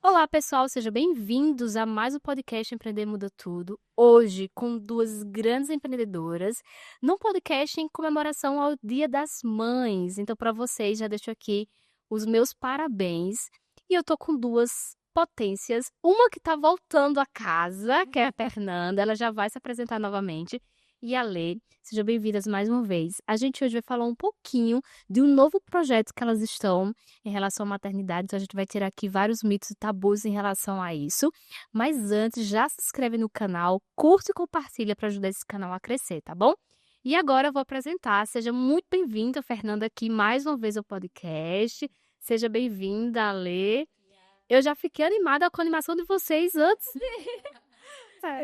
Olá, pessoal, sejam bem-vindos a mais um podcast Empreender Muda Tudo. Hoje, com duas grandes empreendedoras, num podcast em comemoração ao Dia das Mães. Então, para vocês, já deixo aqui os meus parabéns. E eu tô com duas potências. Uma que tá voltando a casa, que é a Fernanda, ela já vai se apresentar novamente. E a Lê, sejam bem-vindas mais uma vez. A gente hoje vai falar um pouquinho de um novo projeto que elas estão em relação à maternidade, então a gente vai tirar aqui vários mitos e tabus em relação a isso. Mas antes, já se inscreve no canal, curte e compartilha para ajudar esse canal a crescer, tá bom? E agora eu vou apresentar, seja muito bem-vinda, Fernanda, aqui mais uma vez ao podcast. Seja bem-vinda, Alê. Eu já fiquei animada com a animação de vocês antes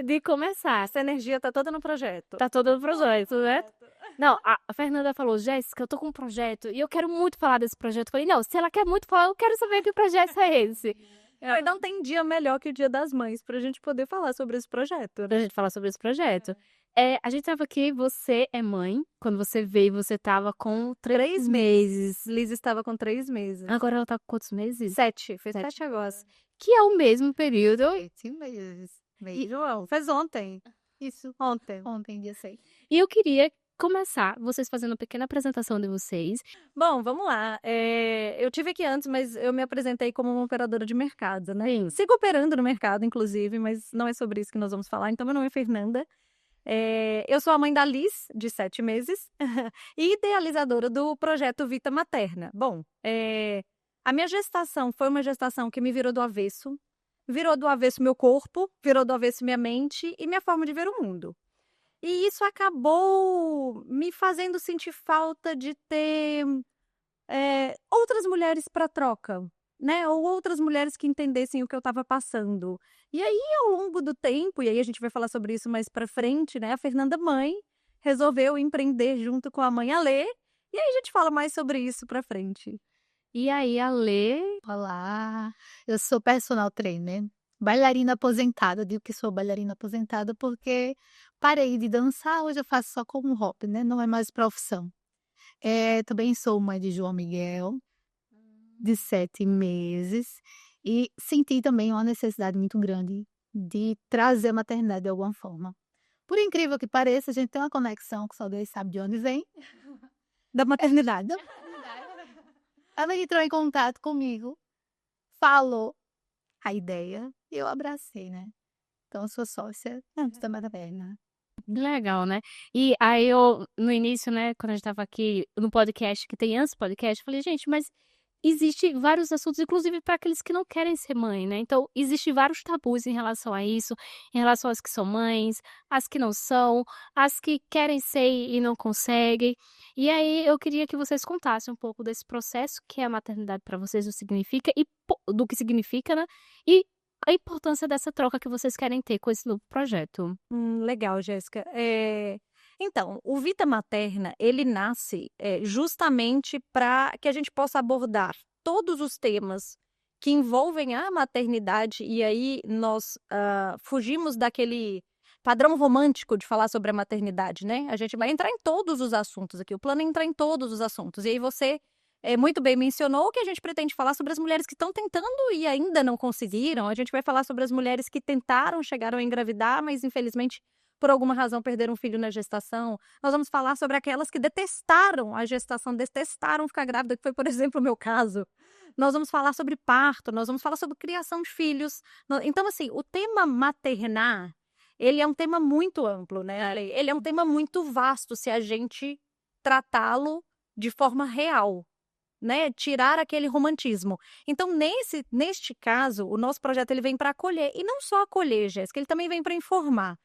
de começar. Essa energia tá toda no projeto. Tá todo no projeto, né? Não, a Fernanda falou, Jéssica, eu tô com um projeto e eu quero muito falar desse projeto. Eu falei, não, se ela quer muito falar, eu quero saber que projeto é esse. E não tem dia melhor que o Dia das Mães pra gente poder falar sobre esse projeto, Pra né? gente falar sobre esse projeto. A gente tava aqui, você é mãe. Quando você veio, você tava com 3 meses. Liz estava com 3 meses. Agora ela tá com quantos meses? 7, fez 7. 7 agora. Que é o mesmo período. 7 meses. E João, fez ontem. Isso, Ontem. ontem, dia 6. E eu queria começar vocês fazendo uma pequena apresentação de vocês. Bom, vamos lá. Eu tive aqui antes, mas eu me apresentei como uma operadora de mercado, né? Sim. Sigo operando no mercado, inclusive, mas não é sobre isso que nós vamos falar. Então, meu nome é Fernanda. Eu sou a mãe da Liz, de 7 meses, e idealizadora do projeto Vita Materna. Bom, a minha gestação foi uma gestação que me virou do avesso meu corpo, virou do avesso minha mente e minha forma de ver o mundo. E isso acabou me fazendo sentir falta de ter outras mulheres para troca, né? Ou outras mulheres que entendessem o que eu estava passando. E aí, ao longo do tempo, e aí a gente vai falar sobre isso mais para frente, né? A Fernanda mãe resolveu empreender junto com a mãe Alê. E aí a gente fala mais sobre isso para frente. E aí, a Lê, Olá, eu sou personal trainer, bailarina aposentada. Eu digo que sou bailarina aposentada porque parei de dançar, hoje eu faço só como hobby, né? Não é mais profissão. Também sou mãe de João Miguel, de 7 meses, e senti também uma necessidade muito grande de trazer a maternidade de alguma forma. Por incrível que pareça, a gente tem uma conexão que só Deus sabe de onde vem, Da maternidade. Ela entrou em contato comigo, falou a ideia e eu abracei, né? Então, eu sou sócia da Materna. legal, né? E aí eu, no início, né, quando a gente tava aqui no podcast, que tem antes do podcast, eu falei, gente, mas existe vários assuntos, inclusive para aqueles que não querem ser mãe, né? Então, existe vários tabus em relação a isso, em relação às que são mães, às que não são, às que querem ser e não conseguem. E aí eu queria que vocês contassem um pouco desse processo que é a maternidade para vocês, do que significa, né? E a importância dessa troca que vocês querem ter com esse novo projeto. Legal, Jéssica. Então, o Vita Materna, ele nasce justamente para que a gente possa abordar todos os temas que envolvem a maternidade, e aí nós fugimos daquele padrão romântico de falar sobre a maternidade, né? A gente vai entrar em todos os assuntos aqui, o plano é entrar em todos os assuntos. E aí você muito bem mencionou que a gente pretende falar sobre as mulheres que estão tentando e ainda não conseguiram. A gente vai falar sobre as mulheres que tentaram, chegaram a engravidar, mas infelizmente por alguma razão perderam um filho na gestação. Nós vamos falar sobre aquelas que detestaram a gestação, detestaram ficar grávida, que foi, por exemplo, o meu caso. Nós vamos falar sobre parto, nós vamos falar sobre criação de filhos. Então, assim, o tema maternar, ele é um tema muito amplo, né? Ele é um tema muito vasto se a gente tratá-lo de forma real, né? Tirar aquele romantismo. Então, neste caso, o nosso projeto ele vem para acolher, e não só acolher, Jéssica, ele também vem para informar.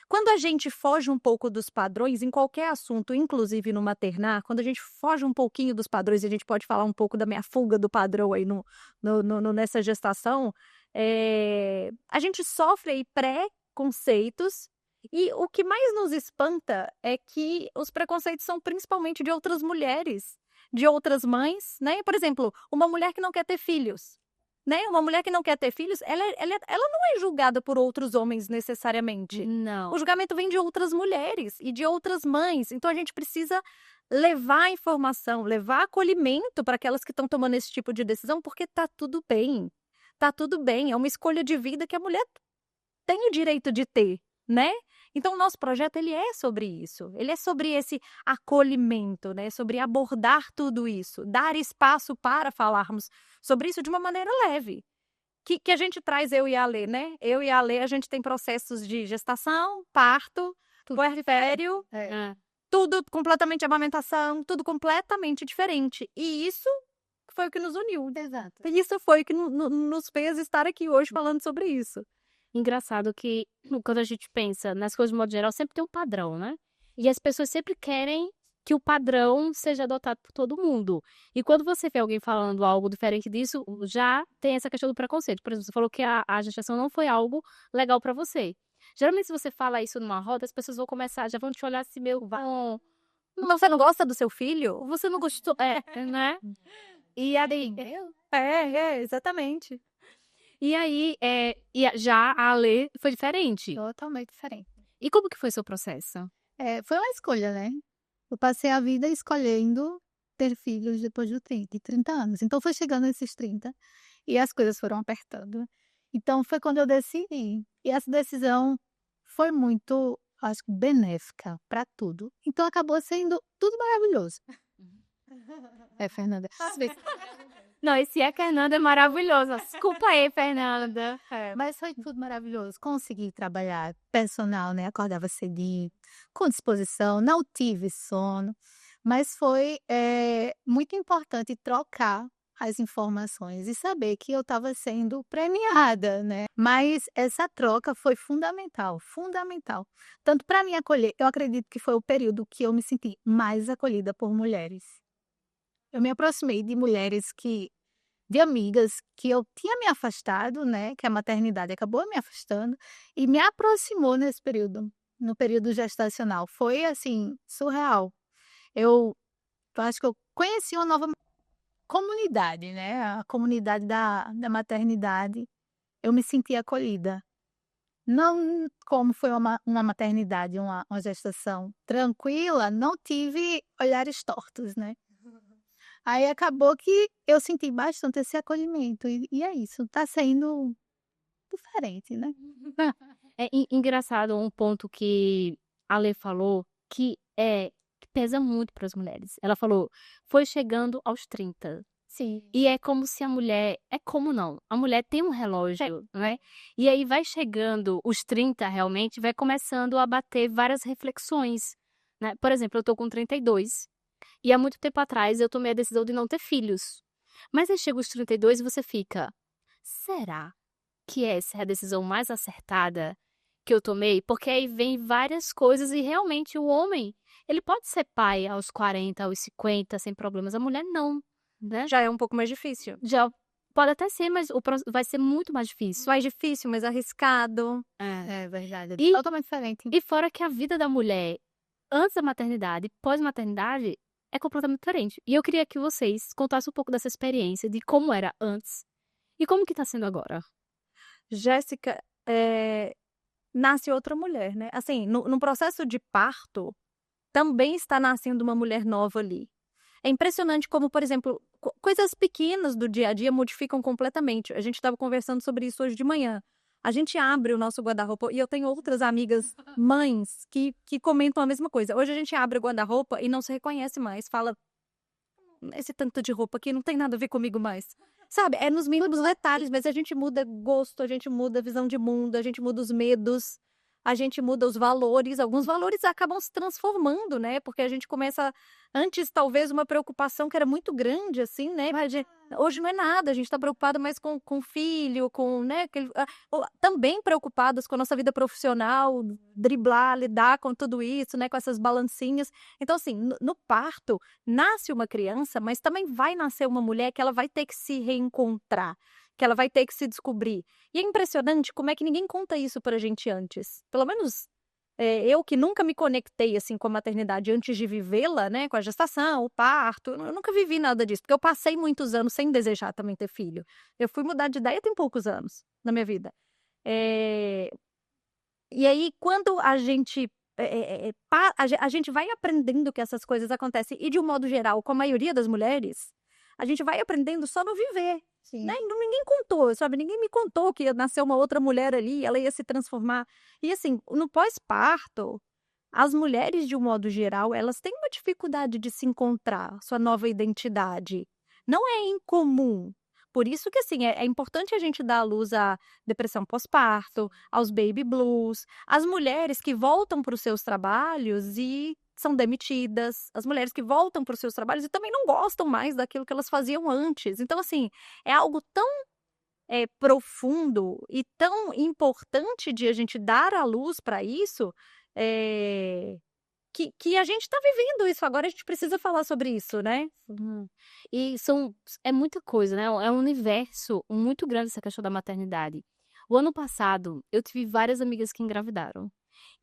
Quando a gente foge um pouco dos padrões, em qualquer assunto, inclusive no maternar, quando a gente foge um pouquinho dos padrões, e a gente pode falar um pouco da minha fuga do padrão aí nessa gestação, a gente sofre aí pré-conceitos, e o que mais nos espanta é que os preconceitos são principalmente de outras mulheres, de outras mães, né? Por exemplo, uma mulher que não quer ter filhos. Né? Uma mulher que não quer ter filhos, ela não é julgada por outros homens necessariamente. Não. O julgamento vem de outras mulheres e de outras mães. Então a gente precisa levar informação, levar acolhimento para aquelas que estão tomando esse tipo de decisão, porque tá tudo bem. Tá tudo bem, é uma escolha de vida que a mulher tem o direito de ter, né? Então, o nosso projeto, ele é sobre isso. Ele é sobre esse acolhimento, né? Sobre abordar tudo isso, dar espaço para falarmos sobre isso de uma maneira leve. Que a gente traz, eu e a Alê, né? Eu e a Alê, a gente tem processos de gestação, parto, Tudo puerpério, É. tudo completamente amamentação, tudo completamente diferente. E isso foi o que nos uniu. Exato. Isso foi o que nos fez estar aqui hoje falando sobre isso. Engraçado que quando a gente pensa nas coisas de modo geral, sempre tem um padrão, né? E as pessoas sempre querem que o padrão seja adotado por todo mundo. E quando você vê alguém falando algo diferente disso, já tem essa questão do preconceito. Por exemplo, você falou que a gestação não foi algo legal pra você. Geralmente, se você fala isso numa roda, as pessoas vão começar, já vão te olhar assim, meio, Mas você não gosta do seu filho? você não gostou, né? E aí, Exatamente. e aí, já a Alê foi diferente. Totalmente diferente. E como que foi seu processo? Foi uma escolha, né? Eu passei a vida escolhendo ter filhos depois de 30 anos. Então foi chegando esses 30 e as coisas foram apertando. Então foi quando eu decidi. E essa decisão foi muito, acho que benéfica para tudo. Então acabou sendo tudo maravilhoso. Fernanda. Não, esse Fernanda é maravilhoso. Desculpa aí, Fernanda. Mas foi tudo maravilhoso. Consegui trabalhar personal, né? Acordava cedinho, com disposição, não tive sono, mas foi muito importante trocar as informações e saber que eu estava sendo premiada, né? Mas essa troca foi fundamental, fundamental. Tanto para me acolher, eu acredito que foi o período que eu me senti mais acolhida por mulheres. Eu me aproximei de mulheres de amigas que eu tinha me afastado, né, que a maternidade acabou me afastando e me aproximou nesse período, no período gestacional. Foi, assim, surreal. Eu acho que eu conheci uma nova comunidade, né, a comunidade da maternidade. Eu me senti acolhida. Não como foi uma maternidade, uma gestação tranquila, não tive olhares tortos, né. Aí acabou que eu senti bastante esse acolhimento e é isso, tá sendo diferente, né. É engraçado um ponto que a Lê falou que pesa muito para as mulheres. Ela falou: "Foi chegando aos 30". Sim. E é como se a mulher como não, a mulher tem um relógio, né, e aí vai chegando os 30 realmente, vai começando a bater várias reflexões, né. Por exemplo, eu tô com 32 e há muito tempo atrás eu tomei a decisão de não ter filhos. Mas aí chega os 32 e você fica: "Será que essa é a decisão mais acertada que eu tomei?" Porque aí vem várias coisas e realmente o homem, ele pode ser pai aos 40, aos 50 sem problemas, a mulher não, né. Já é um pouco mais difícil. Já pode até ser, mas o proce vai ser muito mais difícil. Mais difícil, mais arriscado. É verdade, E totalmente diferente. e fora que a vida da mulher antes da maternidade e pós-maternidade é completamente diferente. E eu queria que vocês contassem um pouco dessa experiência de como era antes e como que tá sendo agora. Jéssica, nasce outra mulher, né. Assim, no processo de parto, também está nascendo uma mulher nova ali. É impressionante como, por exemplo, coisas pequenas do dia a dia modificam completamente. A gente estava conversando sobre isso hoje de manhã. A gente abre o nosso guarda-roupa e eu tenho outras amigas mães que comentam a mesma coisa. Hoje a gente abre o guarda-roupa e não se reconhece mais, fala: "Esse tanto de roupa aqui não tem nada a ver comigo mais". Sabe, é nos mínimos detalhes, mas a gente muda gosto, a gente muda visão de mundo, a gente muda os medos, a gente muda os valores. Alguns valores acabam se transformando, né, porque a gente começa antes talvez uma preocupação que era muito grande, assim, né, hoje não é nada, a gente tá preocupada mais com o filho, com, né, também preocupadas com a nossa vida profissional, driblar, lidar com tudo isso, né, com essas balancinhas. Então assim, no parto, nasce uma criança, mas também vai nascer uma mulher que ela vai ter que se reencontrar, que ela vai ter que se descobrir. E é impressionante como é que ninguém conta isso pra gente antes. Pelo menos, eu que nunca me conectei, assim, com a maternidade antes de vivê-la, né, com a gestação, o parto, eu nunca vivi nada disso, porque eu passei muitos anos sem desejar também ter filho. Eu fui mudar de ideia tem poucos anos na minha vida. E aí quando a gente a gente vai aprendendo que essas coisas acontecem. E, de um modo geral, com a maioria das mulheres, a gente vai aprendendo só no viver. Sim. Né? Ninguém contou, sabe? Ninguém me contou que ia nascer uma outra mulher ali, ela ia se transformar. E assim, no pós-parto, as mulheres, de um modo geral, elas têm uma dificuldade de se encontrar, sua nova identidade. Não é incomum. Por isso que, assim, é importante a gente dar à luz à depressão pós-parto, aos baby blues, as mulheres que voltam para os seus trabalhos e são demitidas, as mulheres que voltam para os seus trabalhos e também não gostam mais daquilo que elas faziam antes. Então, assim, é algo tão profundo e tão importante de a gente dar à luz para isso, que a gente está vivendo isso agora, a gente precisa falar sobre isso, né? E é muita coisa, né? É um universo muito grande essa questão da maternidade. O ano passado, eu tive várias amigas que engravidaram,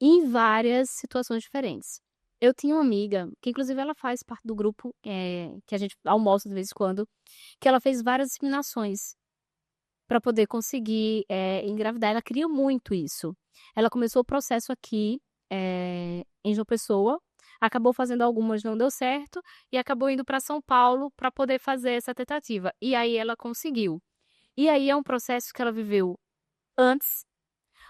em várias situações diferentes. Eu tinha uma amiga, que inclusive ela faz parte do grupo, que a gente almoça de vez em quando, que ela fez várias inseminações para poder conseguir engravidar. Ela queria muito isso. Ela começou o processo aqui, em João Pessoa, acabou fazendo algumas, não deu certo, e acabou indo para São Paulo para poder fazer essa tentativa. E aí ela conseguiu. E aí é um processo que ela viveu antes,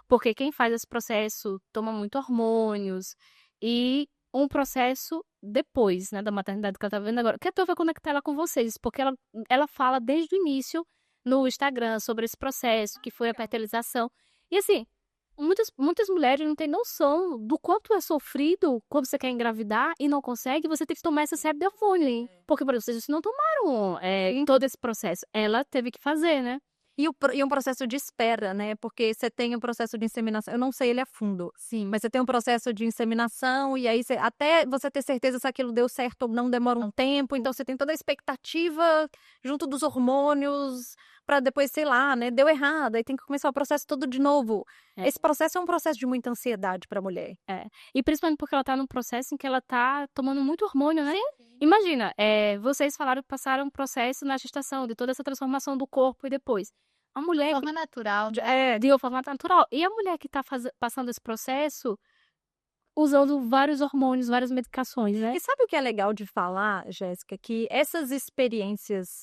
porque quem faz esse processo toma muito hormônios, e um processo depois, né, da maternidade que ela tá vivendo agora. Que eu vou conectar ela com vocês, porque ela fala desde o início no Instagram sobre esse processo, que foi a fertilização. E assim, muitas mulheres não têm noção do quanto é sofrido quando você quer engravidar e não consegue, você tem que tomar essa série de hormônio, hein? Porque, por exemplo, vocês não tomaram todo esse processo. Ela teve que fazer, né? E um processo de espera, né? Porque você tem um processo de inseminação, eu não sei ele a fundo, Sim. mas você tem um processo de inseminação e aí até você ter certeza se aquilo deu certo ou não demora um tempo, então você tem toda a expectativa junto dos hormônios para depois, sei lá, né? Deu errado, aí tem que começar o processo todo de novo. Esse processo é um processo de muita ansiedade para a mulher. E principalmente porque ela tá num processo em que ela tá tomando muito hormônio, né? Sim. Imagina, vocês falaram que passaram um processo na gestação, de toda essa transformação do corpo e depois. A mulher. De forma natural. De forma natural. E a mulher que tá passando esse processo usando vários hormônios, várias medicações, né? E sabe o que é legal de falar, Jéssica? Que essas experiências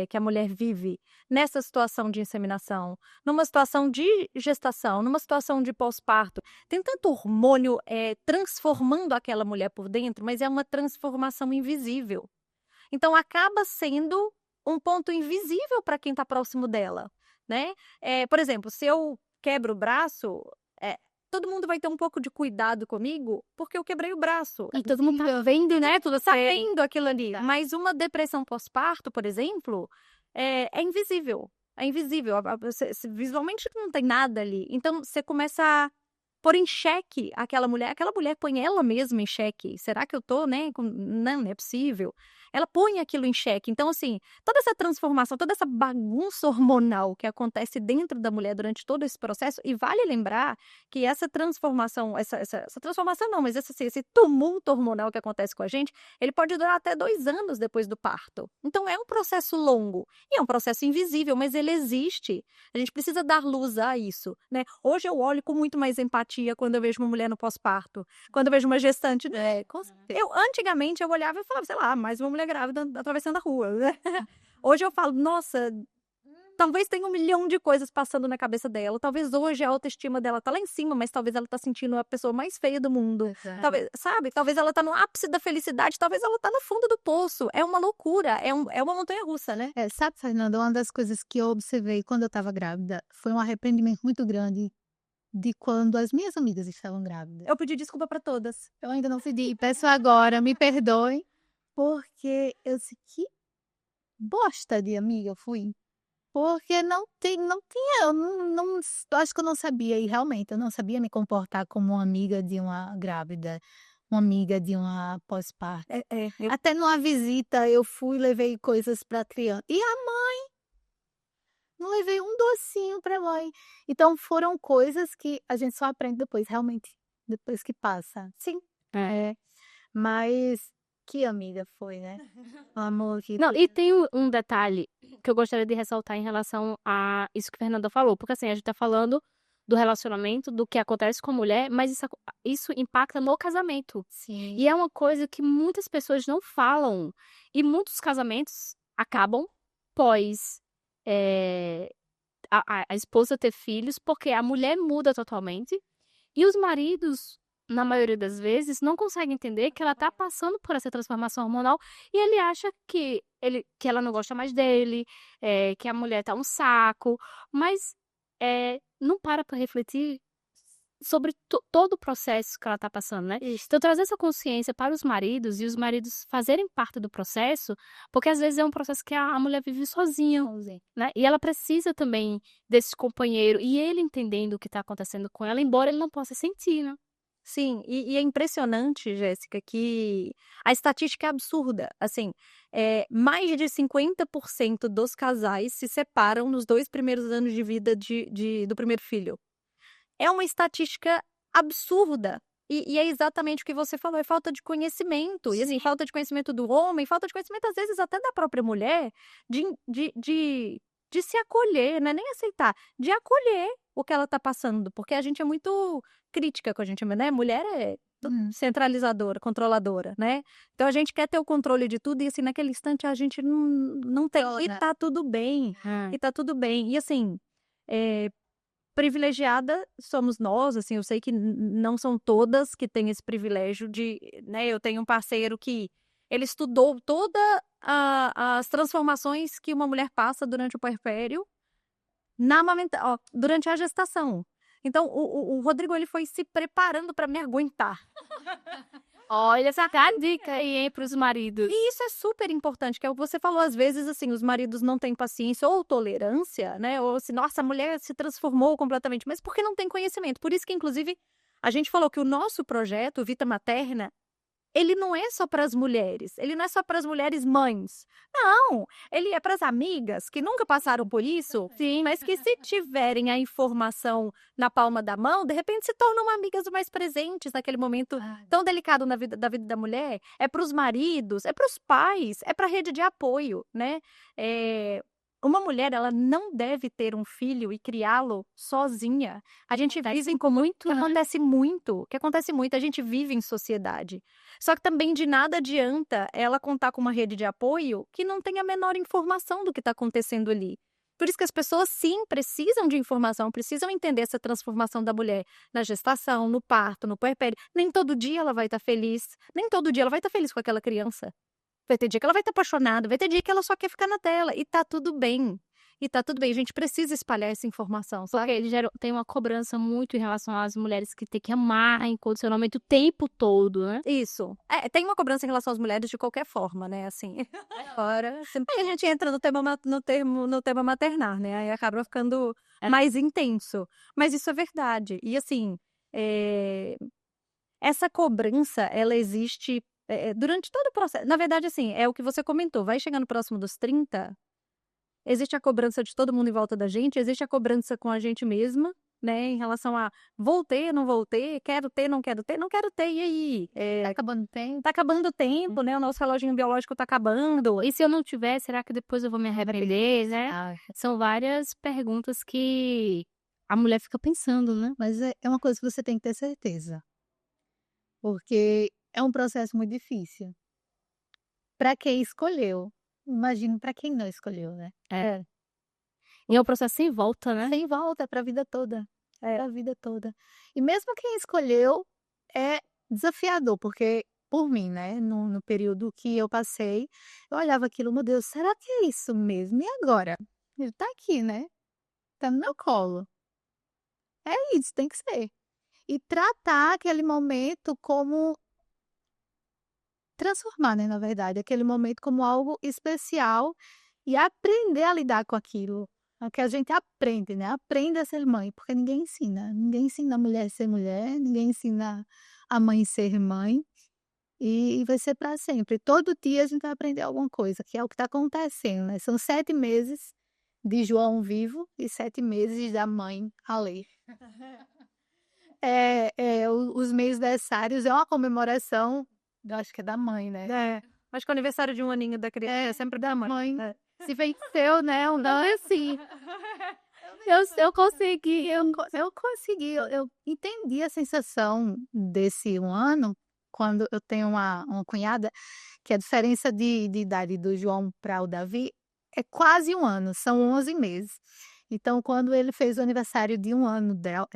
que a mulher vive nessa situação de inseminação, numa situação de gestação, numa situação de pós-parto, tem tanto hormônio transformando aquela mulher por dentro, mas é uma transformação invisível. Então, acaba sendo um ponto invisível para quem está próximo dela, né? Por exemplo, se eu quebro o braço, todo mundo vai ter um pouco de cuidado comigo, porque eu quebrei o braço. E todo mundo tá vendo, né? Tudo Tá vendo aquilo ali. Tá. Mas uma depressão pós-parto, por exemplo, é invisível. É invisível. Visualmente não tem nada ali. Então, você começa a pôr em xeque aquela mulher põe ela mesma em xeque. Será que eu tô, né? Não é possível. Ela põe aquilo em xeque. Então, assim, toda essa transformação, toda essa bagunça hormonal que acontece dentro da mulher durante todo esse processo, e vale lembrar que essa transformação, essa transformação não, mas esse tumulto hormonal que acontece com a gente, ele pode durar até 2 anos depois do parto. Então, é um processo longo e é um processo invisível, mas ele existe. A gente precisa dar luz a isso, né? Hoje eu olho com muito mais empatia quando eu vejo uma mulher no pós-parto, quando eu vejo uma gestante. Com certeza. Antigamente, eu olhava e falava, sei lá, mais uma mulher grávida atravessando a rua, né? Hoje eu falo, nossa, talvez tenha 1 milhão de coisas passando na cabeça dela. Talvez hoje a autoestima dela tá lá em cima, mas talvez ela tá sentindo a pessoa mais feia do mundo. Talvez, sabe? Talvez ela tá no ápice da felicidade, talvez ela tá no fundo do poço. É uma loucura, é uma montanha-russa, né? Sabe, Fernanda, uma das coisas que eu observei quando eu estava grávida foi um arrependimento muito grande de quando as minhas amigas estavam grávidas. Eu pedi desculpa para todas. Eu ainda não pedi, peço agora, me perdoem, porque eu disse, que bosta de amiga eu fui. Porque não tinha, eu acho que eu não sabia, e realmente eu não sabia me comportar como uma amiga de uma grávida, uma amiga de uma pós-parto. Até numa visita eu fui, levei coisas para criança. E a mãe? Não levei um docinho para mãe. Então foram coisas que a gente só aprende depois, realmente, depois que passa. Sim. Mas que amiga foi, né? O amor que. Não, e tem um detalhe que eu gostaria de ressaltar em relação a isso que a Fernanda falou, porque assim, a gente tá falando do relacionamento, do que acontece com a mulher, mas isso impacta no casamento. Sim. E é uma coisa que muitas pessoas não falam. E muitos casamentos acabam pós a esposa ter filhos, porque a mulher muda totalmente. E os maridos, na maioria das vezes, não conseguem entender que ela tá passando por essa transformação hormonal e ele acha que ela não gosta mais dele, que a mulher tá um saco, mas não para refletir sobre todo o processo que ela tá passando, né? Isso. Então, trazer essa consciência para os maridos e os maridos fazerem parte do processo, porque às vezes é um processo que a mulher vive sozinha, né? E ela precisa também desse companheiro e ele entendendo o que tá acontecendo com ela, embora ele não possa sentir, né? Sim, e é impressionante, Jéssica, que a estatística é absurda. Assim, mais de 50% dos casais se separam nos 2 primeiros anos de vida do primeiro filho. É uma estatística absurda. E é exatamente o que você falou, é falta de conhecimento. E assim, falta de conhecimento do homem, falta de conhecimento, às vezes, até da própria mulher, de, de, de, de se acolher, não é nem aceitar, de acolher o que ela tá passando. Porque a gente é muito crítica com a gente, né? Mulher é centralizadora, controladora, né? Então a gente quer ter o controle de tudo e assim, naquele instante a gente não tem. E tá tudo bem. E tá tudo bem. E assim, privilegiada somos nós, assim, eu sei que não são todas que têm esse privilégio de, né, eu tenho um parceiro que ele estudou toda as transformações que uma mulher passa durante o puerpério durante a gestação. Então, o Rodrigo, ele foi se preparando para me aguentar. Olha, essa é a dica aí, hein, pros maridos. E isso é super importante, que é o que você falou, às vezes, assim, os maridos não têm paciência ou tolerância, né? Ou assim, nossa, a mulher se transformou completamente, mas porque não tem conhecimento. Por isso que, inclusive, a gente falou que o nosso projeto, Vita Materna, ele não é só para as mulheres, ele não é só para as mulheres mães. Não, ele é para as amigas que nunca passaram por isso, sim, mas que se tiverem a informação na palma da mão, de repente se tornam amigas mais presentes naquele momento tão delicado da vida da mulher. É para os maridos, é para os pais, é para a rede de apoio, né? Uma mulher, ela não deve ter um filho e criá-lo sozinha. A gente vive com muito, que acontece muito, a gente vive em sociedade. Só que também de nada adianta ela contar com uma rede de apoio que não tem a menor informação do que está acontecendo ali. Por isso que as pessoas, sim, precisam de informação, precisam entender essa transformação da mulher na gestação, no parto, no puerpério. Nem todo dia ela vai estar feliz, nem todo dia ela vai estar feliz com aquela criança. Vai ter dia que ela vai estar apaixonada, vai ter dia que ela só quer ficar na tela. E tá tudo bem. E tá tudo bem. A gente precisa espalhar essa informação, Porque sabe? ele tem uma cobrança muito em relação às mulheres que têm que amar incondicionalmente o tempo todo, né? Isso. Tem uma cobrança em relação às mulheres de qualquer forma, né? Assim. Agora, sempre a gente entra no tema maternar, né? Aí acaba ficando mais intenso. Mas isso é verdade. E assim, essa cobrança, ela existe durante todo o processo. Na verdade, assim, é o que você comentou. Vai chegando próximo dos 30, existe a cobrança de todo mundo em volta da gente, existe a cobrança com a gente mesma, né? Em relação a vou ter, não vou ter, quero ter, não quero ter, não quero ter, e aí? Tá acabando o tempo. Tá acabando o tempo, né? O nosso reloginho biológico tá acabando. E se eu não tiver, será que depois eu vou me arrepender, né? Ah, São várias perguntas que a mulher fica pensando, né? mas é uma coisa que você tem que ter certeza. Porque é um processo muito difícil. Para quem escolheu, imagino para quem não escolheu, né? E é um processo sem volta, né? Sem volta para a vida toda. Pra vida toda. E mesmo quem escolheu é desafiador, porque por mim, né, no período que eu passei, eu olhava aquilo, meu Deus, será que é isso mesmo? E agora? Ele tá aqui, né? Tá no meu colo. É isso, tem que ser. E tratar aquele momento como transformar, né, na verdade, aquele momento como algo especial e aprender a lidar com aquilo. É o que a gente aprende, né? Aprende a ser mãe, porque ninguém ensina. Ninguém ensina a mulher a ser mulher, ninguém ensina a mãe a ser mãe. E vai ser para sempre. Todo dia a gente vai aprender alguma coisa, que é o que está acontecendo, né? São 7 meses de João vivo e 7 meses da mãe a ler. Os mêsversários é uma comemoração, eu acho que é da mãe, né? Acho que o aniversário de um aninho da criança é sempre da mãe. Mãe, se venceu, né? Não é assim. Eu entendi a sensação desse 1 ano, quando eu tenho uma cunhada, que a diferença de idade do João para o Davi é quase 1 ano, são 11 meses. Então, quando ele fez o aniversário de 1 ano dela,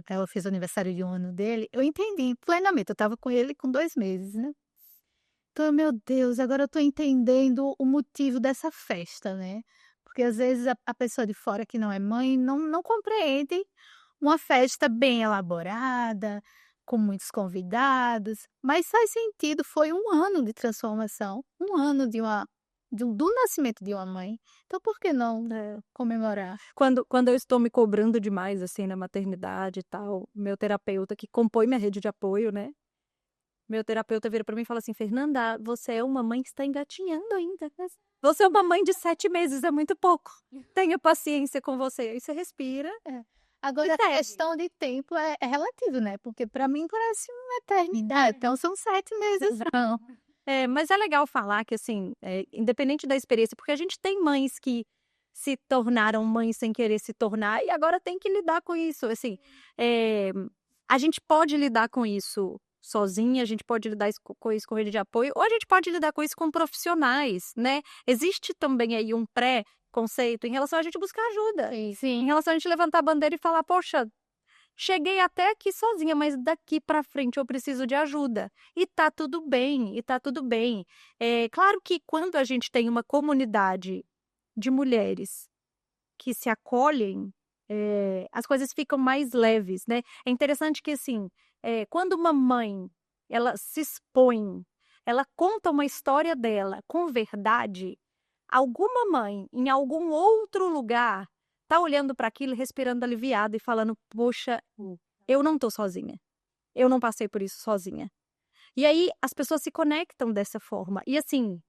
ela fez o aniversário de 1 ano dele, eu entendi plenamente, eu estava com ele com 2 meses, né. Então, meu Deus, agora eu estou entendendo o motivo dessa festa, né. Porque às vezes a pessoa de fora que não é mãe não compreende uma festa bem elaborada, com muitos convidados, mas faz sentido, foi 1 ano de transformação, 1 ano do nascimento de uma mãe, então por que não comemorar? Quando eu estou me cobrando demais, assim, na maternidade e tal, meu terapeuta, que compõe minha rede de apoio, né, meu terapeuta vira pra mim e fala assim: "Fernanda, você é uma mãe que está engatinhando ainda, né, você é uma mãe de 7 meses, é muito pouco, tenha paciência com você". Aí você respira Agora a segue. questão de tempo é relativo, né, porque para mim parece uma eternidade, então são 7 meses não. Mas é legal falar que, assim, independente da experiência, porque a gente tem mães que se tornaram mães sem querer se tornar e agora tem que lidar com isso, assim, a gente pode lidar com isso sozinha, a gente pode lidar com isso com rede de apoio, ou a gente pode lidar com isso com profissionais, né. Existe também aí um pré-conceito em relação a gente buscar ajuda, em relação a gente levantar a bandeira e falar: "Poxa, cheguei até aqui sozinha, mas daqui pra frente eu preciso de ajuda". E tá tudo bem, e tá tudo bem. Claro que quando a gente tem uma comunidade de mulheres que se acolhem, as coisas ficam mais leves, né. É interessante que, assim, quando uma mãe, ela se expõe, ela conta uma história dela com verdade, alguma mãe em algum outro lugar tá olhando para aquilo e respirando aliviada e falando: "Poxa, eu não tô sozinha, eu não passei por isso sozinha". E aí as pessoas se conectam dessa forma. E assim,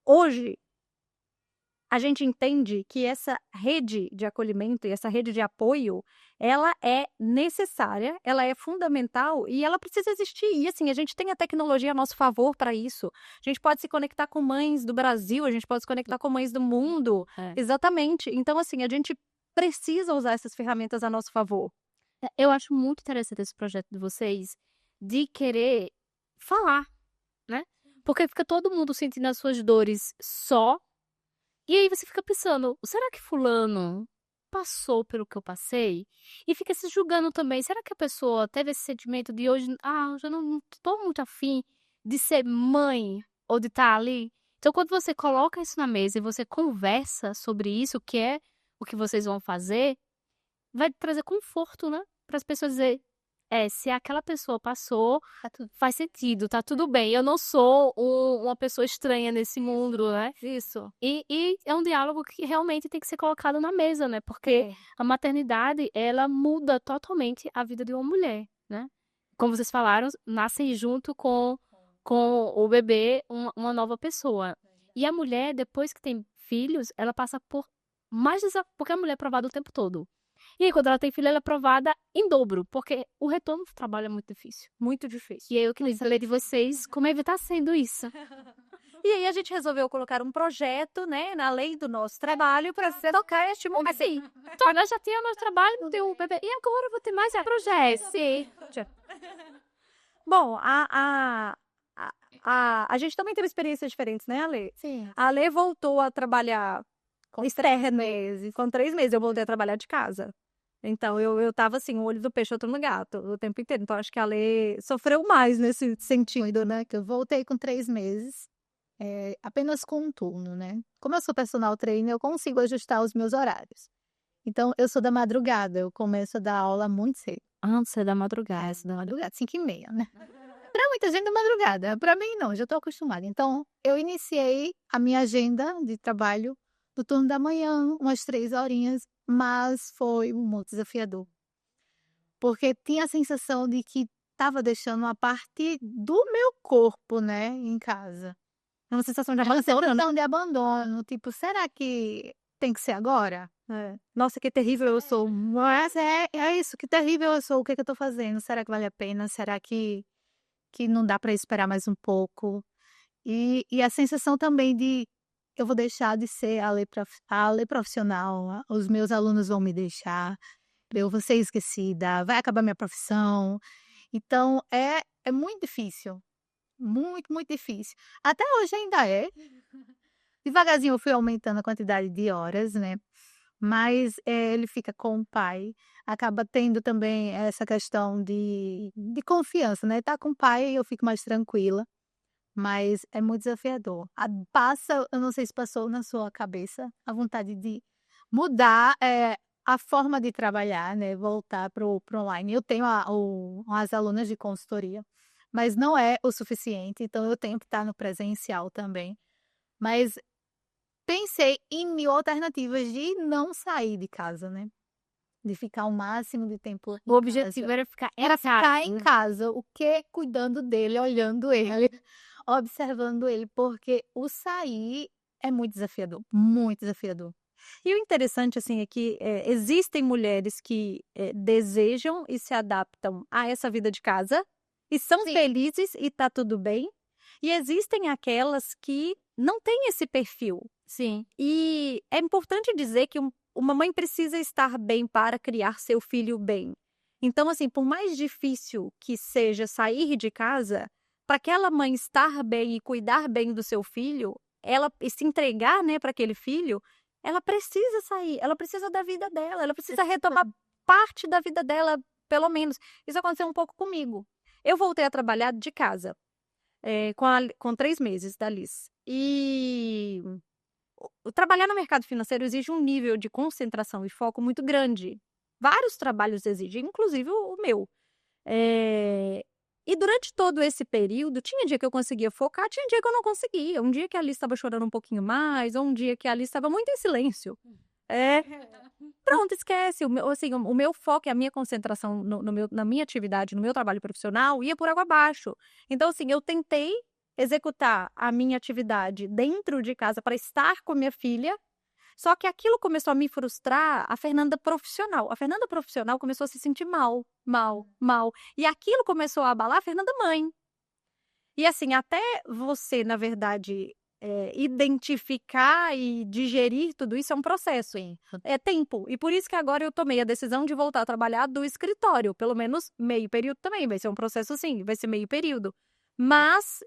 hoje a gente entende que essa rede de acolhimento e essa rede de apoio, ela é necessária, ela é fundamental e ela precisa existir. E assim, a gente tem a tecnologia a nosso favor para isso. A gente pode se conectar com mães do Brasil, a gente pode se conectar com mães do mundo. Exatamente. Então, assim, a gente precisa usar essas ferramentas a nosso favor. Eu acho muito interessante esse projeto de vocês, de querer falar, né, porque fica todo mundo sentindo as suas dores só, e aí você fica pensando: "Será que fulano passou pelo que eu passei?" E fica se julgando também: "Será que a pessoa teve esse sentimento de hoje, hoje eu não tô muito afim de ser mãe ou de estar ali?" Então quando você coloca isso na mesa e você conversa sobre isso, que é o que vocês vão fazer, vai trazer conforto, né, para as pessoas dizer: se aquela pessoa passou, faz sentido, tá tudo bem, eu não sou uma pessoa estranha nesse mundo, né". Isso. E é um diálogo que realmente tem que ser colocado na mesa, né, porque a maternidade, ela muda totalmente a vida de uma mulher, né. Como vocês falaram, nascem junto com o bebê uma nova pessoa. E a mulher, depois que tem filhos, ela passa por mais porque a mulher é provada o tempo todo. E aí quando ela tem filho, ela é provada em dobro, porque o retorno do trabalho é muito difícil. Muito difícil. E aí eu queria saber de vocês como é que tá sendo isso. E aí a gente resolveu colocar um projeto, né, na lei do nosso trabalho para tocar este momento. Assim, então, nós já tínhamos trabalho, tem o bebê, e agora eu vou ter mais projeto. Sim. Bom, a gente também teve experiências diferentes, né, Ale? Sim. A Ale voltou a trabalhar Com externo com 3 meses, eu voltei a trabalhar de casa. Então eu estava assim, um olho do peixe, outro no gato, o tempo inteiro. Então acho que a Ale sofreu mais nesse sentido, né. Que eu voltei com 3 meses, apenas com um turno, né. Como eu sou personal trainer, eu consigo ajustar os meus horários. Então eu sou da madrugada, eu começo a dar aula muito cedo. Você é da madrugada. Da madrugada, 5h30, né. Pra muita gente da madrugada, pra mim não, já tô acostumada. Então eu iniciei a minha agenda de trabalho no turno da manhã, umas 3 horinhas, mas foi muito desafiador. Porque tinha a sensação de que estava deixando uma parte do meu corpo, né, em casa. É uma sensação de Uma abandono, né? sensação de abandono, tipo: "Será que tem que ser agora?" Nossa, que terrível eu sou. Mas é isso, que terrível eu sou, o que que eu tô fazendo? Será que vale a pena? Será que não dá para esperar mais um pouco? E a sensação também de eu vou deixar de ser a lei profissional, os meus alunos vão me deixar, eu vou ser esquecida, vai acabar minha profissão. Então é muito difícil, muito, muito difícil. Até hoje ainda é. Devagarzinho eu fui aumentando a quantidade de horas, né, mas, ele fica com o pai, acaba tendo também essa questão de confiança, né, tá com o pai eu fico mais tranquila, mas é muito desafiador. Passa, eu não sei se passou na sua cabeça a vontade de mudar, a forma de trabalhar, né, voltar para o online. Eu tenho as alunas de consultoria, mas não é o suficiente, então eu tenho que estar no presencial também. Mas pensei em mil alternativas de não sair de casa, né, de ficar o máximo de tempo O em objetivo casa. era ficar em Era ficar em casa. casa, o quê? Cuidando dele, olhando ele, observando ele, porque o sair é muito desafiador, muito desafiador. E o interessante, assim, é que existem mulheres que desejam e se adaptam a essa vida de casa e são Sim. felizes e tá tudo bem. E existem aquelas que não têm esse perfil. Sim. E é importante dizer que uma mãe precisa estar bem para criar seu filho bem. Então, assim, por mais difícil que seja sair de casa, para aquela mãe estar bem e cuidar bem do seu filho, ela e se entregar, né, para aquele filho, ela precisa sair, ela precisa da vida dela, ela precisa retomar parte da vida dela, pelo menos. Isso aconteceu um pouco comigo. Eu voltei a trabalhar de casa, com 3 meses da Liz. E trabalhar no mercado financeiro exige um nível de concentração e foco muito grande. Vários trabalhos exigem, inclusive o meu. E durante todo esse período, tinha dia que eu conseguia focar, tinha dia que eu não conseguia. Um dia que a Alice estava chorando um pouquinho mais, ou um dia que a Alice estava muito em silêncio. Pronto, esquece. O meu foco e a minha concentração na minha atividade, no meu trabalho profissional, ia por água abaixo. Então, assim, eu tentei executar a minha atividade dentro de casa para estar com minha filha, só que aquilo começou a me frustrar a Fernanda profissional. A Fernanda profissional começou a se sentir mal, mal, mal. E aquilo começou a abalar a Fernanda mãe. E assim, até você, na verdade, identificar e digerir tudo isso é um processo, é tempo. E por isso que agora eu tomei a decisão de voltar a trabalhar do escritório, pelo menos meio período também. Vai ser um processo sim, vai ser meio período. Mas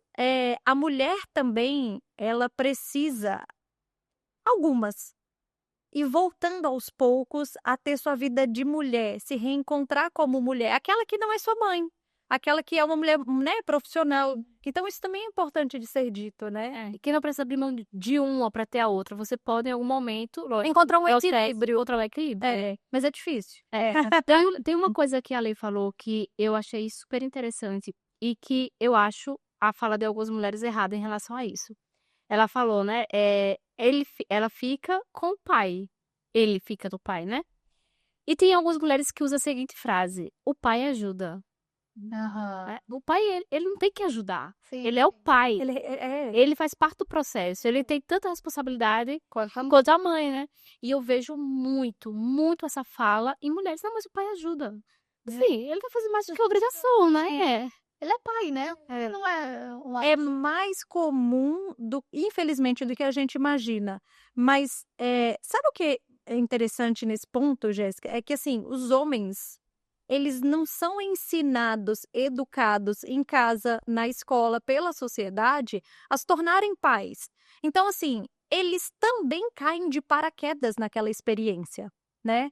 a mulher também, ela precisa, algumas, e voltando aos poucos a ter sua vida de mulher, se reencontrar como mulher, aquela que não é sua mãe, aquela que é uma mulher, né, profissional. Então isso também é importante de ser dito, né? E que não precisa abrir mão de uma para ter a outra. Você pode, em algum momento, lógico, Encontrar um é o teste, equilíbrio. encontrar o equilíbrio. Mas é difícil. Tem uma coisa que a Lei falou que eu achei super interessante e que eu acho a fala de algumas mulheres errada em relação a isso. Ela falou, né, ela fica com o pai. Ele fica do pai, né? E tem algumas mulheres que usam a seguinte frase: o pai ajuda. Aham. O pai, ele não tem que ajudar. Sim. Ele é o pai. Ele Ele faz parte do processo. Ele tem tanta responsabilidade quanto a mãe, né? E eu vejo muito, muito essa fala em mulheres. Não, mas o pai ajuda. Sim, ele tá fazendo mais do que obrigação, né? Ele é pai, né? Não é é mais comum, infelizmente, do que a gente imagina. Mas sabe o que é interessante nesse ponto, Jéssica? É que, assim, os homens, eles não são ensinados, educados em casa, na escola, pela sociedade, a se tornarem pais. Então, assim, eles também caem de paraquedas naquela experiência, né?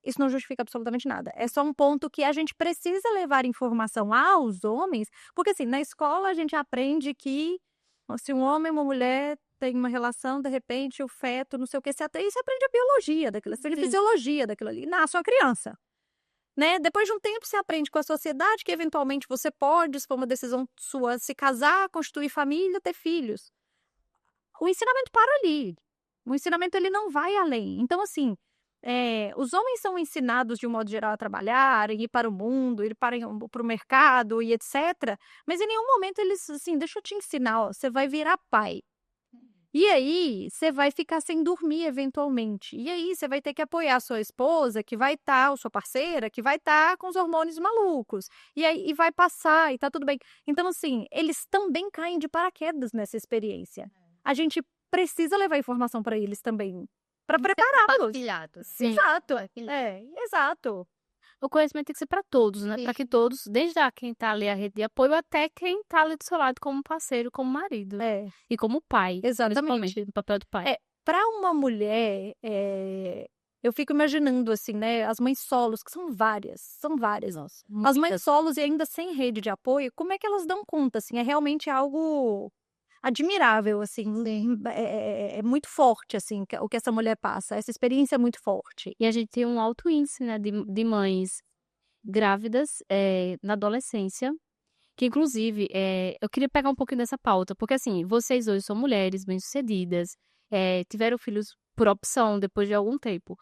Isso não justifica absolutamente nada. É só um ponto que a gente precisa levar informação aos homens, porque, assim, na escola a gente aprende que se um homem e uma mulher tem uma relação, de repente, o feto, não sei o que, você aprende a biologia daquilo, você aprende a fisiologia daquilo ali, nasce uma criança. Né? Depois de um tempo você aprende com a sociedade que eventualmente você pode, se for uma decisão sua, se casar, constituir família, ter filhos. O ensinamento para ali. O ensinamento ele não vai além. Então, assim, os homens são ensinados de um modo geral a trabalhar, ir para o mundo, ir para o mercado e etc. Mas em nenhum momento eles, assim, deixa eu te ensinar, ó, você vai virar pai. E aí, você vai ficar sem dormir eventualmente. E aí, você vai ter que apoiar a sua esposa, que vai estar, ou sua parceira, que vai estar com os hormônios malucos. E aí, vai passar, e tá tudo bem. Então, assim, eles também caem de paraquedas nessa experiência. a gente precisa levar informação para eles também, para prepará-los. Compartilhado. Sim. Exato. Compartilhado. Exato. O conhecimento tem que ser para todos, né? Para que todos, desde quem tá ali a rede de apoio, até quem tá ali do seu lado como parceiro, como marido. E como pai. Exatamente. Principalmente, no papel do pai. Para uma mulher, eu fico imaginando, assim, né, as mães solos, que são várias. Nossa, As mães muitas. solos e ainda sem rede de apoio, como é que elas dão conta, assim? É realmente algo admirável, assim. Sim. É muito forte, assim, o que essa mulher passa. Essa experiência é muito forte. E a gente tem um alto índice, né, de mães grávidas na adolescência, que inclusive, eu queria pegar um pouquinho dessa pauta, porque assim, vocês hoje são mulheres bem-sucedidas, tiveram filhos por opção depois de algum tempo.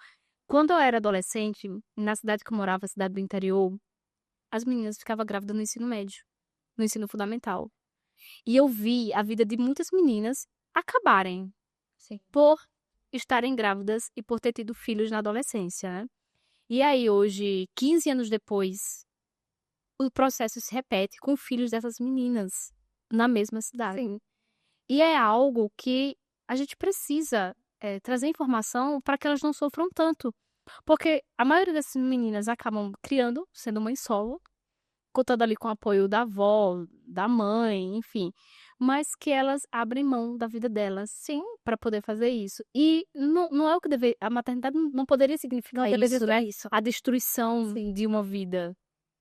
Quando eu era adolescente, na cidade que eu morava, cidade do interior, as meninas ficavam grávidas no ensino médio, no ensino fundamental. E eu vi a vida de muitas meninas acabarem por estarem grávidas e por ter tido filhos na adolescência, né? E aí, hoje, 15 anos depois, o processo se repete com filhos dessas meninas na mesma cidade. Sim. E é algo que a gente precisa trazer informação para que elas não sofram tanto. Porque a maioria dessas meninas acabam criando, sendo mãe solo, contando ali com o apoio da avó, da mãe, enfim. Mas que elas abrem mão da vida delas, sim, para poder fazer isso. E não é o que deve. A maternidade não poderia significar isso, né? A destruição de uma vida.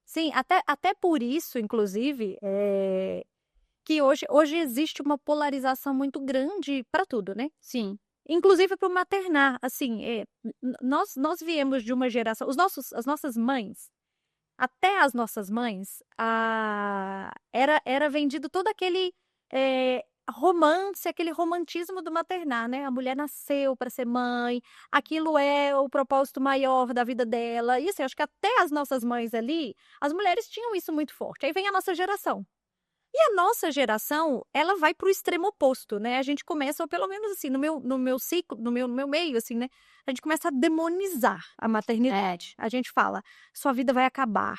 Sim, até por isso, inclusive, que hoje existe uma polarização muito grande para tudo, né? Sim. Inclusive para o maternar, assim, nós viemos de uma geração, as nossas mães, até as nossas mães, era vendido todo aquele romance, aquele romantismo do maternar, né? A mulher nasceu para ser mãe, aquilo é o propósito maior da vida dela. E assim, acho que até as nossas mães ali, as mulheres tinham isso muito forte. Aí vem a nossa geração. E a nossa geração, ela vai para o extremo oposto, né? A gente começa, ou pelo menos assim, no meu ciclo, no meu meio, assim, né? A gente começa a demonizar a maternidade. A gente fala, sua vida vai acabar.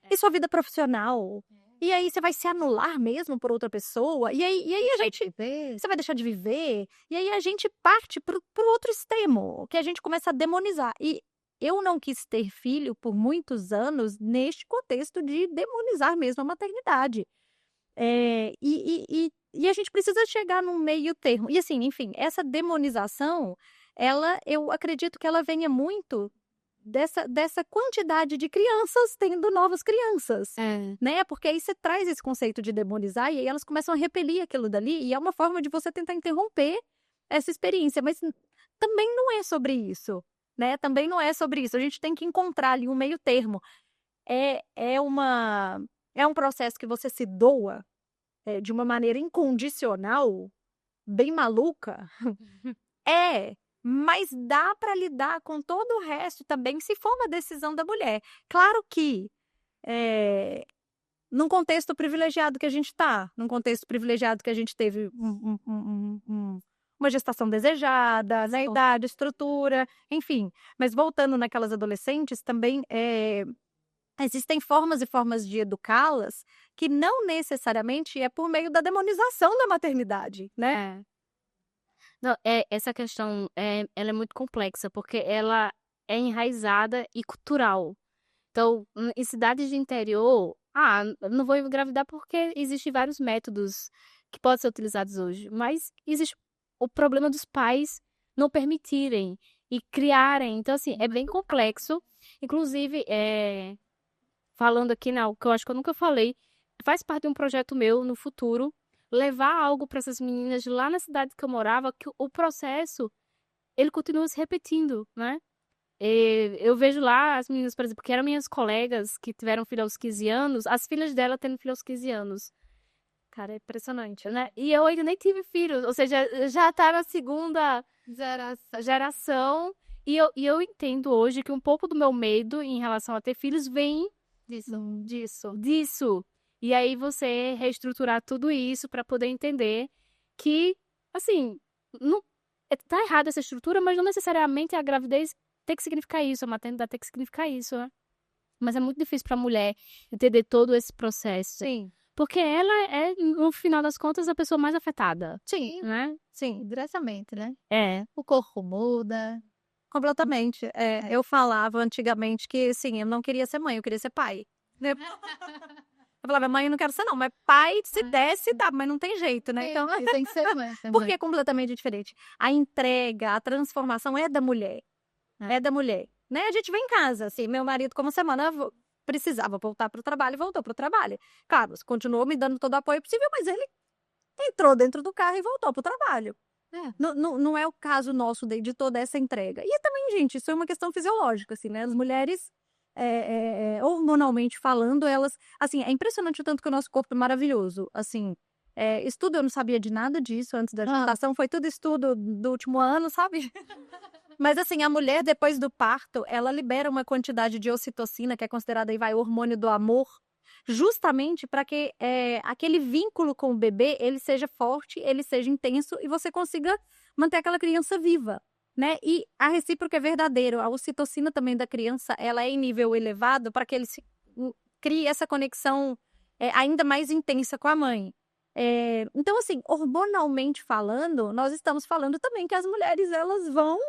E sua vida profissional? E aí você vai se anular mesmo por outra pessoa? E aí a gente... Você vai deixar de viver? E aí a gente parte pro outro extremo, que a gente começa a demonizar. E eu não quis ter filho por muitos anos neste contexto de demonizar mesmo a maternidade. E a gente precisa chegar num meio termo. E assim, enfim, essa demonização, eu acredito que ela venha muito dessa quantidade de crianças tendo novas crianças, né? Porque aí você traz esse conceito de demonizar e aí elas começam a repelir aquilo dali e é uma forma de você tentar interromper essa experiência, mas também não é sobre isso, né? Também não é sobre isso. A gente tem que encontrar ali um meio termo. É um processo que você se doa de uma maneira incondicional, bem maluca. Mas dá para lidar com todo o resto também, se for uma decisão da mulher. Claro que, num contexto privilegiado que a gente está, num contexto privilegiado que a gente teve uma gestação desejada, né, idade, estrutura, enfim. Mas voltando naquelas adolescentes, também existem formas e formas de educá-las que não necessariamente é por meio da demonização da maternidade, né? Não, essa questão ela é muito complexa, porque ela é enraizada e cultural. Então, em cidades de interior, não vou engravidar porque existem vários métodos que podem ser utilizados hoje. Mas existe o problema dos pais não permitirem e criarem. Então, assim, é bem complexo. Inclusive, falando aqui, não, que eu acho que eu nunca falei, faz parte de um projeto meu no futuro, levar algo para essas meninas lá na cidade que eu morava, que o processo, ele continua se repetindo, né? Eu vejo lá as meninas, por exemplo, que eram minhas colegas que tiveram filho aos 15 anos, as filhas dela tendo filho aos 15 anos. Cara, é impressionante. Né? E eu ainda nem tive filhos, ou seja, já tá na segunda geração. E eu entendo hoje que um pouco do meu medo em relação a ter filhos vem disso. E aí você reestruturar tudo isso para poder entender que, assim, não, tá errada essa estrutura, mas não necessariamente a gravidez tem que significar isso, a maternidade tem que significar isso, né? Mas é muito difícil para a mulher entender todo esse processo. Sim. Porque ela é, no final das contas, a pessoa mais afetada, Sim, né? sim, Diretamente, né? É. O corpo muda. completamente. Eu falava antigamente que, assim, eu não queria ser mãe, eu queria ser pai. Né? Eu falava, mãe, eu não quero ser não, mas pai, se desse, dá, mas não tem jeito, né? Então, Tem que ser mãe porque é também. completamente diferente. A entrega, a transformação é da mulher. É da mulher. Né? A gente vem em casa, assim, meu marido, como semana, precisava voltar para o trabalho, voltou para o trabalho. Claro, continuou me dando todo o apoio possível, mas ele entrou dentro do carro e voltou para o trabalho. Não é o caso nosso de toda essa entrega. E também, gente, isso é uma questão fisiológica, assim, né? As mulheres, hormonalmente falando, elas... Assim, é impressionante o tanto que o nosso corpo é maravilhoso. Assim, estudo, eu não sabia de nada disso antes da gestação. Foi tudo estudo do último ano, sabe? Mas, assim, a mulher, depois do parto, ela libera uma quantidade de ocitocina, que é considerada aí, o hormônio do amor, justamente para que aquele vínculo com o bebê, ele seja forte, ele seja intenso e você consiga manter aquela criança viva, né? E a recíproca é verdadeira. A ocitocina também da criança, ela é em nível elevado para que ele crie essa conexão ainda mais intensa com a mãe. Então, assim, hormonalmente falando, nós estamos falando também que as mulheres, elas vão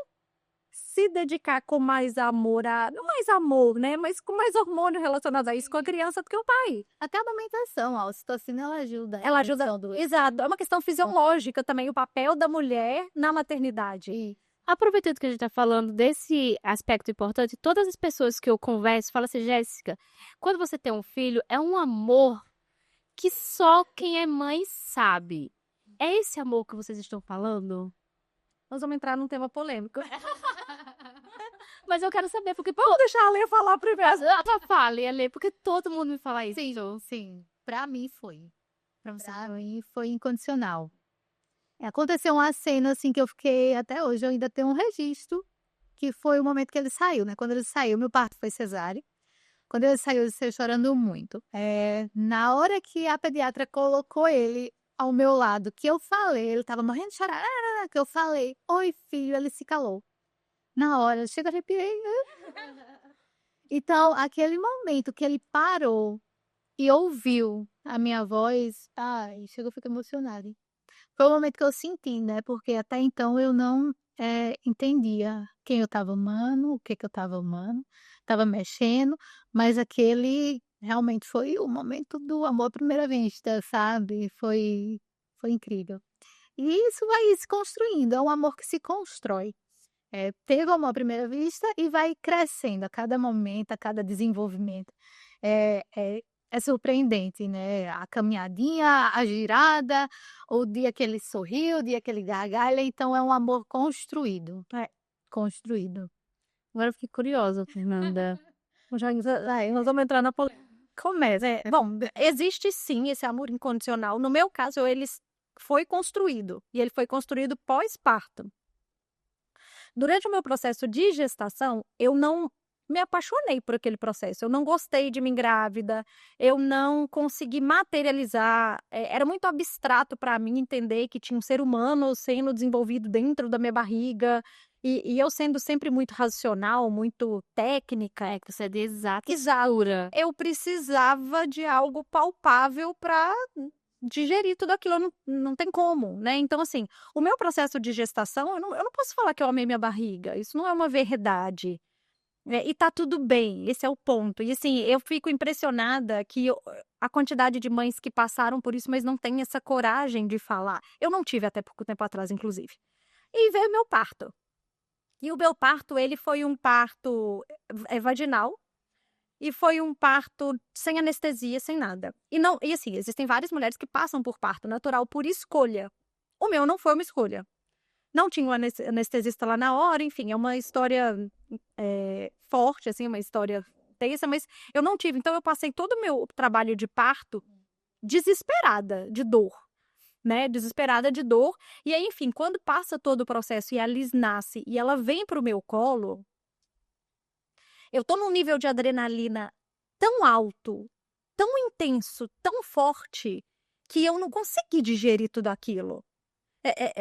se dedicar com mais amor não mais amor, né, mas com mais hormônio relacionado a isso com a criança do que o pai. Até a amamentação, a ocitocina, ela ajuda. Ela ajuda, exato, é uma questão fisiológica também, o papel da mulher na maternidade. E Aproveitando que a gente tá falando desse aspecto importante, todas as pessoas que eu converso falam assim, Jéssica, quando você tem um filho, é um amor que só quem é mãe sabe. É esse amor que vocês estão falando? Nós vamos entrar num tema polêmico. Mas eu quero saber, porque, Vamos deixar a Lê falar primeiro. fale, Ale, porque todo mundo me fala isso. sim, pra mim foi. Pra mim foi incondicional. Aconteceu uma cena, assim, que eu fiquei até hoje, eu ainda tenho um registro, que foi o momento que ele saiu, né? Quando ele saiu, meu parto foi cesárea. Quando ele saiu, ele saiu chorando muito. Na hora que a pediatra colocou ele ao meu lado, que eu falei, ele estava morrendo de chorar, que eu falei, oi, filho, ele se calou. Na hora, chega, arrepiei. Então, aquele momento que ele parou e ouviu a minha voz, ai, chegou, eu fico emocionada. Foi o momento que eu senti, né? Porque até então eu não entendia quem eu estava amando, o que que eu estava amando, estava mexendo, mas aquele realmente foi o momento do amor à primeira vista, sabe? Foi incrível. E isso vai se construindo, é um amor que se constrói. Teve o amor à primeira vista e vai crescendo a cada momento, a cada desenvolvimento. É, é, é surpreendente, né? A caminhadinha, a girada, o dia que ele sorriu, o dia que ele gargalha, então é um amor construído. Construído. Agora eu fiquei curiosa, Fernanda. Nós vamos entrar na polêmica. Começa. Bom, existe sim esse amor incondicional. No meu caso, ele foi construído. E ele foi construído pós-parto. Durante o meu processo de gestação, eu não me apaixonei por aquele processo. Eu não gostei de mim grávida, eu não consegui materializar. Era muito abstrato para mim entender que tinha um ser humano sendo desenvolvido dentro da minha barriga. E eu sendo sempre muito racional, muito técnica. Que você é de exata Exato. altura. Eu precisava de algo palpável para digerir tudo aquilo, não tem como, né? Então, assim, o meu processo de gestação, eu não posso falar que eu amei minha barriga, isso não é uma verdade. E tá tudo bem, esse é o ponto. E assim, eu fico impressionada que a quantidade de mães que passaram por isso, mas não tem essa coragem de falar. Eu não tive até pouco tempo atrás, inclusive. E veio meu parto. E o meu parto, ele foi um parto vaginal, e foi um parto sem anestesia, sem nada. E assim, existem várias mulheres que passam por parto natural por escolha. O meu não foi uma escolha. Não tinha um anestesista lá na hora, enfim, é uma história forte, assim, uma história tensa, mas eu não tive. Então eu passei todo o meu trabalho de parto desesperada de dor, né? Desesperada de dor. E aí, enfim, quando passa todo o processo e a Liz nasce e ela vem pro meu colo, eu tô num nível de adrenalina tão alto, tão intenso, tão forte, que eu não consegui digerir tudo aquilo.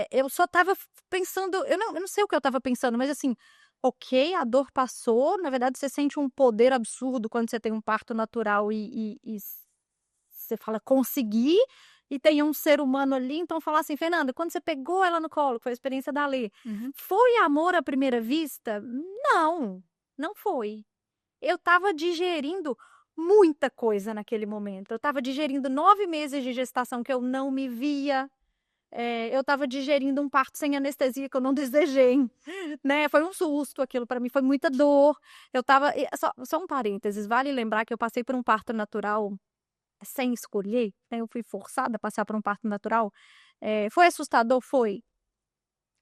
Eu só tava pensando, eu não sei o que eu tava pensando, mas assim, ok, a dor passou, na verdade você sente um poder absurdo quando você tem um parto natural e você fala consegui, e tem um ser humano ali, então falar assim, Fernanda, quando você pegou ela no colo, que foi a experiência da Lê, foi amor à primeira vista? Não, não foi. Eu estava digerindo muita coisa naquele momento. Eu estava digerindo 9 meses de gestação que eu não me via. Eu estava digerindo um parto sem anestesia que eu não desejei, né? Foi um susto aquilo para mim, foi muita dor. Eu estava só um parênteses, vale lembrar que eu passei por um parto natural sem escolher, né? Eu fui forçada a passar por um parto natural. Foi assustador? Foi.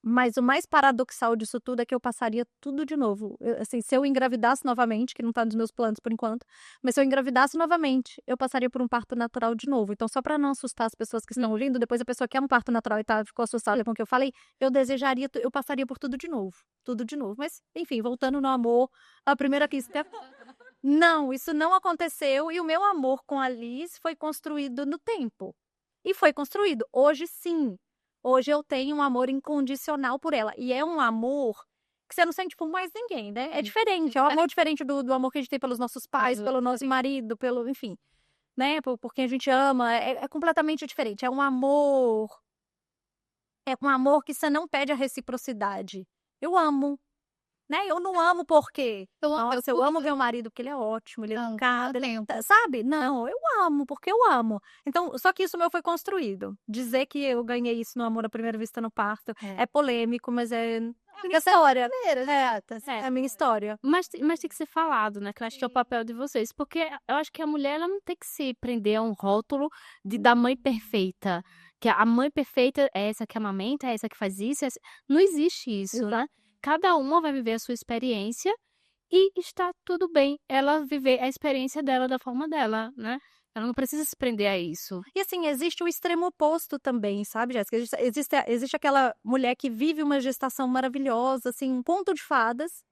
Mas o mais paradoxal disso tudo é que eu passaria tudo de novo. Assim, se eu engravidasse novamente, que não tá nos meus planos por enquanto, mas se eu engravidasse novamente, eu passaria por um parto natural de novo. Então, só para não assustar as pessoas que estão ouvindo, depois a pessoa quer um parto natural e ficou assustada com o que eu falei, eu passaria por tudo de novo. Tudo de novo. Mas, enfim, voltando no amor, a primeira vista. Não, isso não aconteceu e o meu amor com a Liz foi construído no tempo. E foi construído. Hoje, sim. Hoje eu tenho um amor incondicional por ela. E é um amor que você não sente por mais ninguém, né? É diferente. É um amor diferente do amor que a gente tem pelos nossos pais, pelo nosso marido, enfim, né? Por quem a gente ama. É completamente diferente. É um amor. É um amor que você não pede a reciprocidade. Eu amo. Né? Eu não amo porque, nossa, eu amo meu marido porque ele é ótimo, ele é educado, sabe? Não, eu amo porque eu amo. Então, só que isso meu foi construído. Dizer que eu ganhei isso no amor à primeira vista no parto é polêmico, mas é a minha história. É a minha história. Mas tem que ser falado, né? Que eu acho que é o papel de vocês. Porque eu acho que a mulher ela não tem que se prender a um rótulo da mãe perfeita. Que a mãe perfeita é essa que amamenta, é essa que faz isso. Não existe isso, né? Cada uma vai viver a sua experiência e está tudo bem ela viver a experiência dela da forma dela, né? Ela não precisa se prender a isso. E assim, existe o extremo oposto também, sabe, Jéssica? Existe aquela mulher que vive uma gestação maravilhosa, assim, um conto de fadas.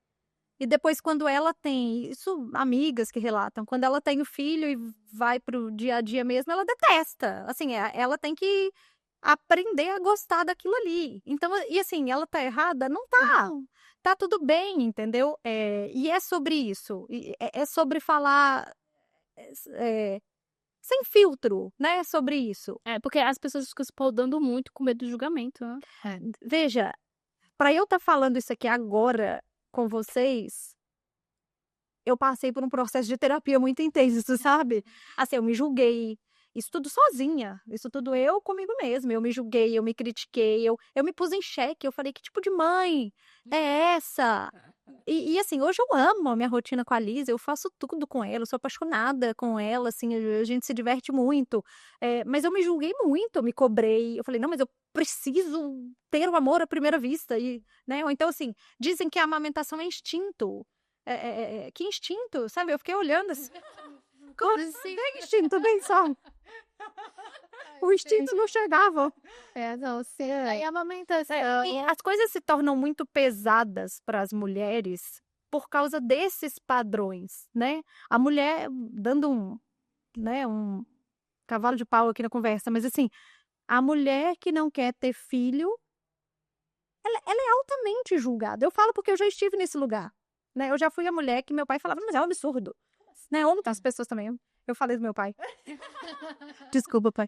E depois, quando ela tem, isso amigas que relatam, quando ela tem o filho e vai pro dia a dia mesmo, ela detesta. Assim, ela tem que aprender a gostar daquilo ali. Então, e assim, ela tá errada? Não tá. Tá tudo bem, entendeu? E é sobre isso. É sobre falar sem filtro, né? Sobre isso. Porque as pessoas ficam se podando muito com medo do julgamento, né? Veja, para eu estar falando isso aqui agora com vocês, eu passei por um processo de terapia muito intenso, sabe? Assim, eu me julguei, isso tudo sozinha, isso tudo eu comigo mesma, eu me julguei, eu me critiquei, eu me pus em xeque, eu falei, que tipo de mãe é essa? E assim, hoje eu amo a minha rotina com a Liz, eu faço tudo com ela, eu sou apaixonada com ela, assim, a gente se diverte muito, mas eu me julguei muito, eu me cobrei, eu falei, não, mas eu preciso ter o amor à primeira vista, né? Ou então, assim, dizem que a amamentação é instinto, que instinto, sabe? Eu fiquei olhando assim, como assim? Que instinto, bem só. O instinto não chegava. Não sei. E a amamentação. E as coisas se tornam muito pesadas para as mulheres por causa desses padrões, né? A mulher, dando um cavalo de pau aqui na conversa, mas assim, a mulher que não quer ter filho, ela é altamente julgada. Eu falo porque eu já estive nesse lugar, né? Eu já fui a mulher que meu pai falava, mas é um absurdo, né? Ou as pessoas também. Eu falei do meu pai. Desculpa, pai.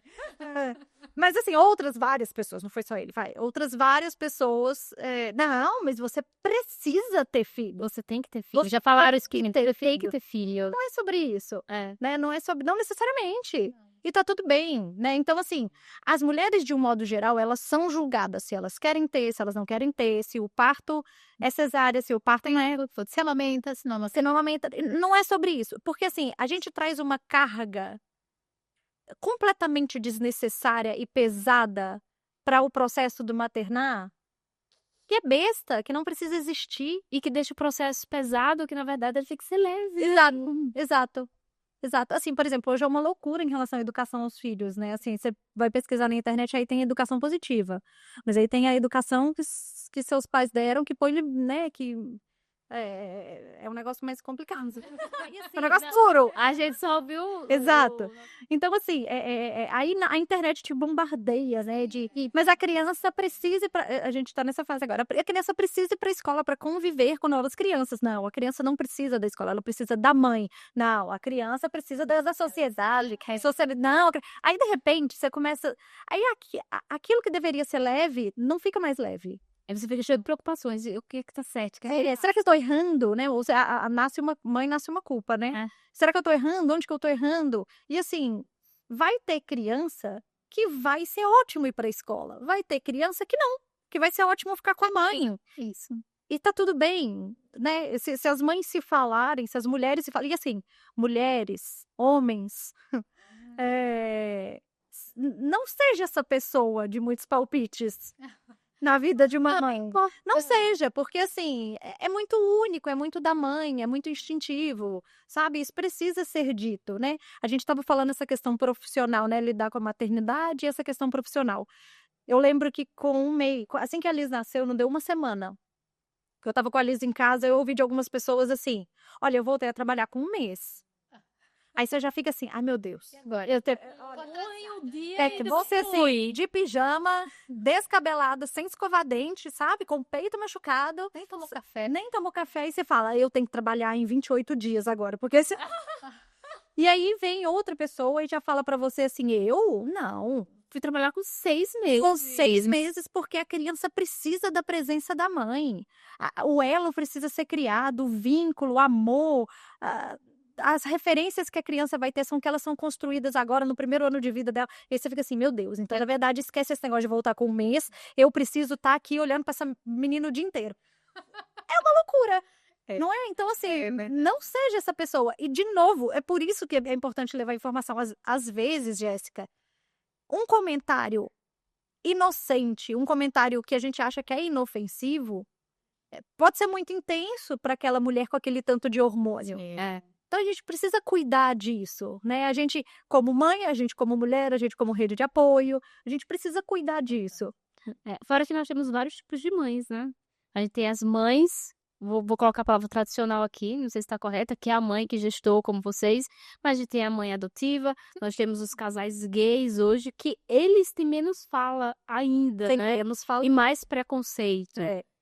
Mas assim, várias pessoas, não foi só ele, outras várias pessoas, não, mas você precisa ter filho. Você tem que ter filho. Já falaram isso que tem que ter filho. Não é sobre isso, né? Não necessariamente. E tá tudo bem, né? Então, assim, as mulheres, de um modo geral, elas são julgadas se elas querem ter, se elas não querem ter, se o parto é cesárea, se o parto não é, Se amamenta, se não amamenta. se não amamenta. Não é sobre isso. Porque, assim, a gente traz uma carga completamente desnecessária e pesada para o processo do maternar, que é besta, que não precisa existir. E que deixa o processo pesado, que na verdade ele tem que ser leve. Exato. Assim, por exemplo, hoje é uma loucura em relação à educação aos filhos, né? Assim, você vai pesquisar na internet, aí tem educação positiva. Mas aí tem a educação que seus pais deram, que põe, né, que É um negócio mais complicado. E assim, É um negócio não, duro. a gente só viu Exato. Então, assim, aí a internet te bombardeia, né? Mas a criança precisa ir a gente tá nessa fase agora. A criança precisa ir para a escola para conviver com novas crianças. Não, a criança não precisa da escola, ela precisa da mãe. Não, a criança precisa da sociedade, que a sociedade. Não, aí de repente você começa. Aí aquilo que deveria ser leve não fica mais leve. Aí você fica cheio de preocupações. O que tá certo? Será que eu estou errando, né? Ou nasce uma mãe, nasce uma culpa, né? É. Será que eu estou errando? Onde que eu estou errando? E assim, vai ter criança que vai ser ótimo ir para a escola. Vai ter criança que não, que vai ser ótimo ficar com a mãe. Isso. E tá tudo bem, né? Se as mães se falarem, se as mulheres se falarem. E assim, mulheres, homens, não seja essa pessoa de muitos palpites na vida de uma mãe. Não seja, porque assim, é muito único, é muito da mãe, é muito instintivo, sabe? Isso precisa ser dito, né? A gente estava falando essa questão profissional, né? Lidar com a maternidade e essa questão profissional. Eu lembro que com um mês, assim que a Liz nasceu, não deu uma semana, que eu estava com a Liz em casa, eu ouvi de algumas pessoas assim, olha, eu voltei a trabalhar com um mês. Aí você já fica assim, ai meu Deus. Agora. Que você assim, de pijama, descabelada, sem escovar dente, sabe? Com o peito machucado. Nem tomou café. Nem tomou café e você fala, eu tenho que trabalhar em 28 dias agora, porque E aí vem outra pessoa e já fala pra você assim, eu? Não. Fui trabalhar com 6 meses. Com 6 meses, porque a criança precisa da presença da mãe. O elo precisa ser criado, o vínculo, o amor, as referências que a criança vai ter são que elas são construídas agora no primeiro ano de vida dela. E aí você fica assim, meu Deus, então na verdade esquece esse negócio de voltar com um mês, eu preciso estar aqui olhando para essa menina o dia inteiro. É uma loucura. Não é? Então, assim, não seja essa pessoa. E, de novo, é por isso que é importante levar informação. Às vezes, Jéssica, um comentário inocente, um comentário que a gente acha que é inofensivo, pode ser muito intenso para aquela mulher com aquele tanto de hormônio. Então a gente precisa cuidar disso, né? A gente como mãe, a gente como mulher, a gente como rede de apoio, a gente precisa cuidar disso. Fora que nós temos vários tipos de mães, né? A gente tem as mães, vou colocar a palavra tradicional aqui, não sei se está correta, que é a mãe que gestou como vocês, mas a gente tem a mãe adotiva, nós temos os casais gays hoje, que eles têm menos fala ainda, Tem né? menos fala. E mais preconceito.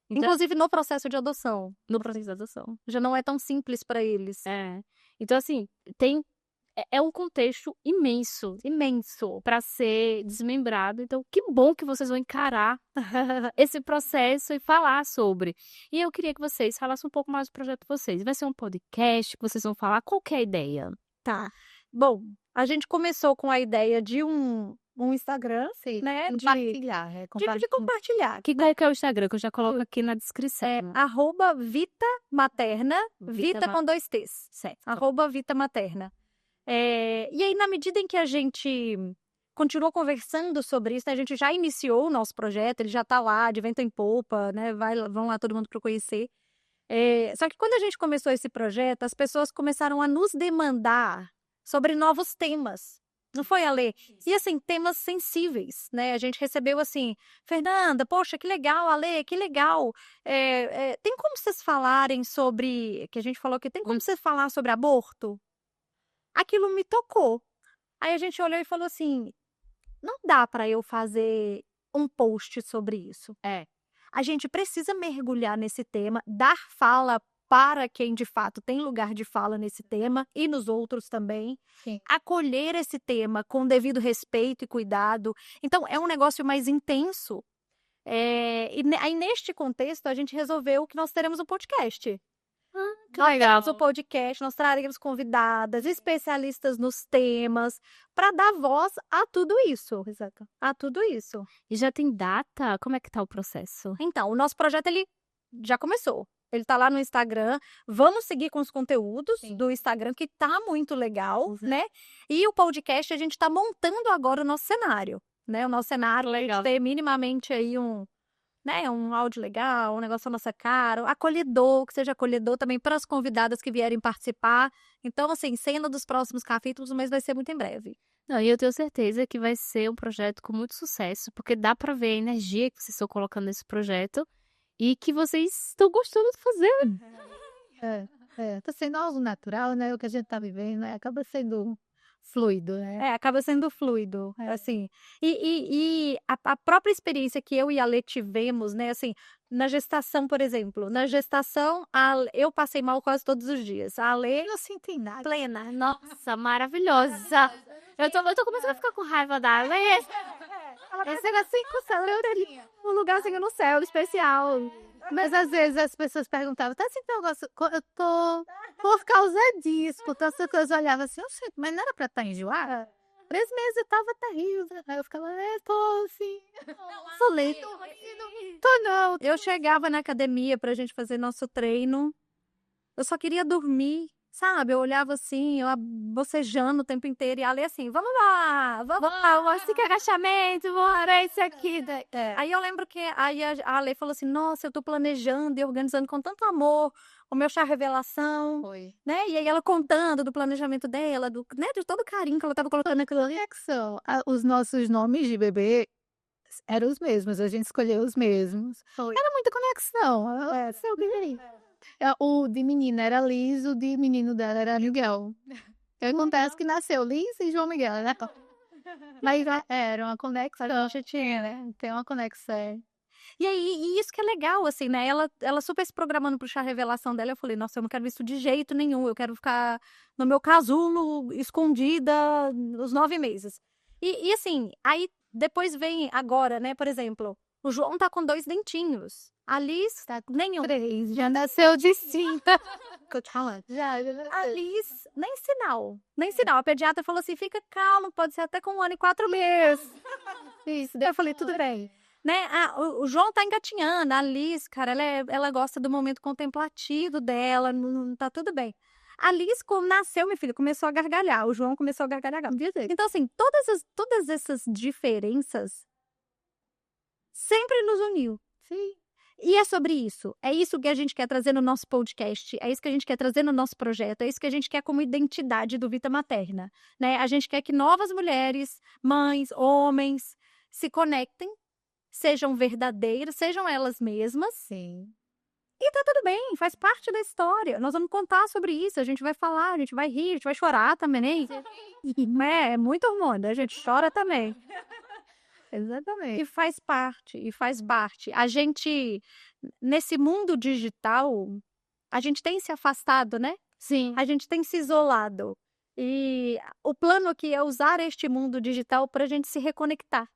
Então, Inclusive no processo de adoção. no processo da adoção. Já não é tão simples para eles. Então, assim, é um contexto imenso para ser desmembrado. Então, que bom que vocês vão encarar esse processo e falar sobre. E eu queria que vocês falassem um pouco mais do projeto de vocês. Vai ser um podcast que vocês vão falar? Qual que é a ideia? Tá. Bom, a gente começou com a ideia de um Instagram, Sim, né? compartilhar. De compartilhar. Que é o Instagram, que eu já coloco aqui na descrição. @Vita Materna, Vita com 2 T's. Certo. @Vita Materna. E aí, na medida em que a gente continuou conversando sobre isso, né, a gente já iniciou o nosso projeto, ele já está lá, de vento em popa, né? Vão lá todo mundo para conhecer. Só que quando a gente começou esse projeto, as pessoas começaram a nos demandar sobre novos temas. Não foi, Ale? E assim, temas sensíveis, né? A gente recebeu assim, Fernanda, poxa, que legal, Ale, que legal. Tem como vocês falarem sobre, que a gente falou que tem como você falar sobre aborto? Aquilo me tocou. Aí a gente olhou e falou assim, não dá para eu fazer um post sobre isso. A gente precisa mergulhar nesse tema, dar fala para quem de fato tem lugar de fala nesse tema e nos outros também. Sim. Acolher esse tema com devido respeito e cuidado. Então, é um negócio mais intenso. Aí, neste contexto, a gente resolveu que nós teremos um podcast. Que legal. O podcast, nós traremos convidadas, especialistas nos temas, para dar voz a tudo isso. Exato. A tudo isso. E já tem data? Como é que tá o processo? Então, o nosso projeto, ele já começou. Ele tá lá no Instagram. Vamos seguir com os conteúdos do Instagram, que tá muito legal, né? E o podcast, a gente tá montando agora o nosso cenário, né? O nosso cenário, Legal. ter minimamente aí um áudio legal, um negócio na nossa cara, acolhedor, que seja acolhedor também para as convidadas que vierem participar. Então, assim, cena dos próximos capítulos, mas vai ser muito em breve. Não, e eu tenho certeza que vai ser um projeto com muito sucesso, porque dá para ver a energia que vocês estão colocando nesse projeto e que vocês estão gostando de fazer. Tá sendo algo natural, né? O que a gente tá vivendo, né? Acaba sendo fluido, né? Acaba sendo fluido, assim. E a própria experiência que eu e a Lê tivemos, né, assim, na gestação, por exemplo. Na gestação, eu passei mal quase todos os dias. A Lê, Eu não senti nada. Plena. Nossa, maravilhosa. Eu tô começando a ficar com raiva da Lê. Esse negocinho com céu, um lugarzinho no céu especial. Mas às vezes as pessoas perguntavam, tá sentindo negócio? Eu tô por causa disso, por tanta coisa. Eu olhava assim, mas não era pra estar enjoada? 3 meses eu tava terrível. Aí eu ficava, tô assim. Falei. Tô não. eu chegava na academia pra gente fazer nosso treino, eu só queria dormir, sabe? Eu olhava assim, eu bocejando o tempo inteiro, e a Lê assim, vamos lá. Vamos, assim que agachamento, bora, isso aqui. Aí eu lembro que aí a Lê falou assim, nossa, eu tô planejando e organizando com tanto amor o meu chá revelação, Foi. né? E aí ela contando do planejamento dela, né? De todo o carinho que ela tava colocando naquilo ali. Conexão. Os nossos nomes de bebê eram os mesmos, a gente escolheu os mesmos. Foi. Era muita conexão. Sei o que queria. O de menina era Liz, o de menino dela era Miguel. Acontece que nasceu Liz e João Miguel, né? Mas era uma conexão, a gente tinha, né? Tem uma conexão. E aí, e isso que é legal, assim, né? Ela super se programando pro chá revelação dela. Eu falei, nossa, eu não quero isso de jeito nenhum. Eu quero ficar no meu casulo, escondida, os 9 meses. E assim, aí depois vem agora, né? Por exemplo, o João tá com 2 dentinhos. A Liz, Tá com nenhum. 3, já nasceu de 5. Que eu te falando. Já A nasceu. Liz, nem sinal. Nem sinal. A pediatra falou assim, fica calma, pode ser até com 1 ano e 4 meses. Isso, Daí eu falei, tudo bem. Né? O João tá engatinhando, a Liz, cara, ela gosta do momento contemplativo dela, não tá tudo bem. A Liz, quando nasceu, minha filha, começou a gargalhar, o João começou a gargalhar. Então, assim, todas essas diferenças sempre nos uniu. Sim. E é sobre isso. É isso que a gente quer trazer no nosso podcast, é isso que a gente quer trazer no nosso projeto, é isso que a gente quer como identidade do Vita Materna, né? A gente quer que novas mulheres, mães, homens, se conectem, sejam verdadeiras, sejam elas mesmas. Sim. E tá tudo bem, faz parte da história. Nós vamos contar sobre isso, a gente vai falar, a gente vai rir, a gente vai chorar também, né? É muito hormônio, a gente chora também. Exatamente. E faz parte. A gente, nesse mundo digital, a gente tem se afastado, né? Sim. A gente tem se isolado. E o plano aqui é usar este mundo digital para a gente se reconectar,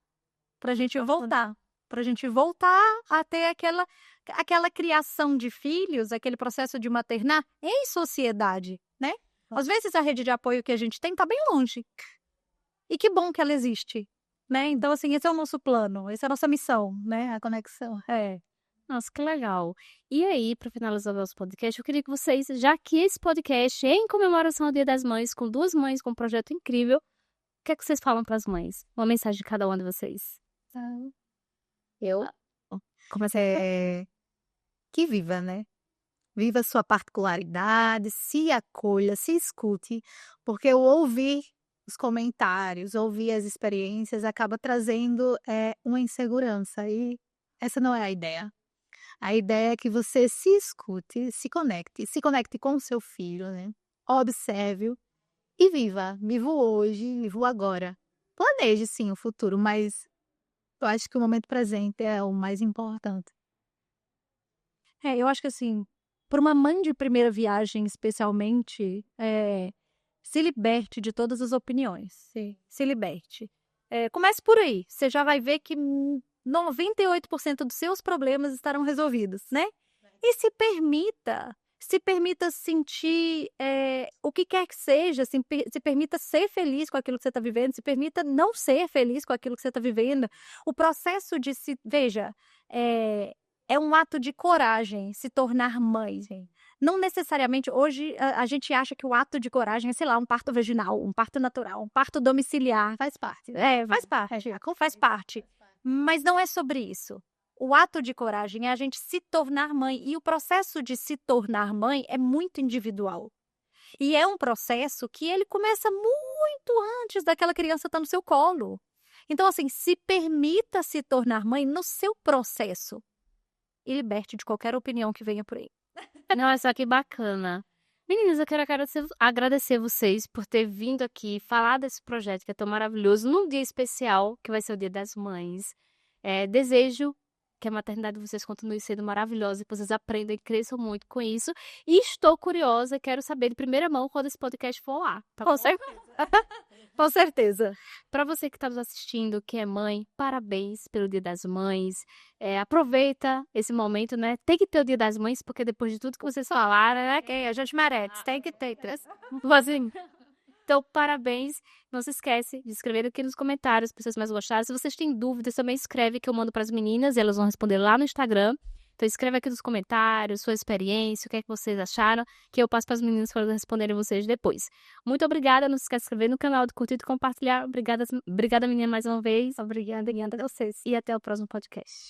para a gente voltar. Para a gente voltar a ter aquela criação de filhos, aquele processo de maternar em sociedade, né? Às vezes a rede de apoio que a gente tem está bem longe. E que bom que ela existe, né? Então, assim, esse é o nosso plano, essa é a nossa missão, né? A conexão. Nossa, que legal. E aí, para finalizar o nosso podcast, eu queria que vocês, já que esse podcast é em comemoração ao Dia das Mães, com 2 mães, com um projeto incrível, o que é que vocês falam para as mães? Uma mensagem de cada uma de vocês. Eu Começa que viva, né? Viva a sua particularidade, se acolha, se escute, porque o ouvir os comentários, ouvir as experiências acaba trazendo uma insegurança e essa não é a ideia. A ideia é que você se escute, se conecte com o seu filho, né? Observe-o e viva o hoje, viva o agora. Planeje sim o futuro, mas eu acho que o momento presente é o mais importante. Eu acho que assim, para uma mãe de primeira viagem, especialmente, se liberte de todas as opiniões. Se liberte. Comece por aí. Você já vai ver que 98% dos seus problemas estarão resolvidos, né? E se permita sentir o que quer que seja, se permita ser feliz com aquilo que você está vivendo, se permita não ser feliz com aquilo que você está vivendo. O processo de veja, é um ato de coragem se tornar mãe. Não necessariamente, hoje a gente acha que o ato de coragem é, sei lá, um parto vaginal, um parto natural, um parto domiciliar. Faz parte. Faz parte. Mas não é sobre isso. O ato de coragem é a gente se tornar mãe. E o processo de se tornar mãe é muito individual. E é um processo que ele começa muito antes daquela criança estar no seu colo. Então, assim, se permita se tornar mãe no seu processo. E liberte de qualquer opinião que venha por aí. Nossa, que bacana. Meninas, eu quero agradecer vocês por ter vindo aqui falar desse projeto que é tão maravilhoso num dia especial, que vai ser o Dia das Mães. Desejo que a maternidade de vocês continue sendo maravilhosa e que vocês aprendam e cresçam muito com isso. E estou curiosa, quero saber de primeira mão quando esse podcast for lá. Tá Com bom? certeza. Com certeza. Para você que está nos assistindo, que é mãe, parabéns pelo Dia das Mães. Aproveita esse momento, né? Tem que ter o Dia das Mães, porque depois de tudo que vocês falaram, né? Ok, a gente merece, tem que ter. Assim, então, parabéns. Não se esquece de escrever aqui nos comentários para vocês mais gostaram. Se vocês têm dúvidas, também escreve que eu mando para as meninas e elas vão responder lá no Instagram. Então, escreve aqui nos comentários sua experiência, o que é que vocês acharam, que eu passo para as meninas para elas responderem vocês depois. Muito obrigada. Não se esquece de se inscrever no canal, de curtir e de compartilhar. Obrigada, menina, mais uma vez. Obrigada a vocês. E até o próximo podcast.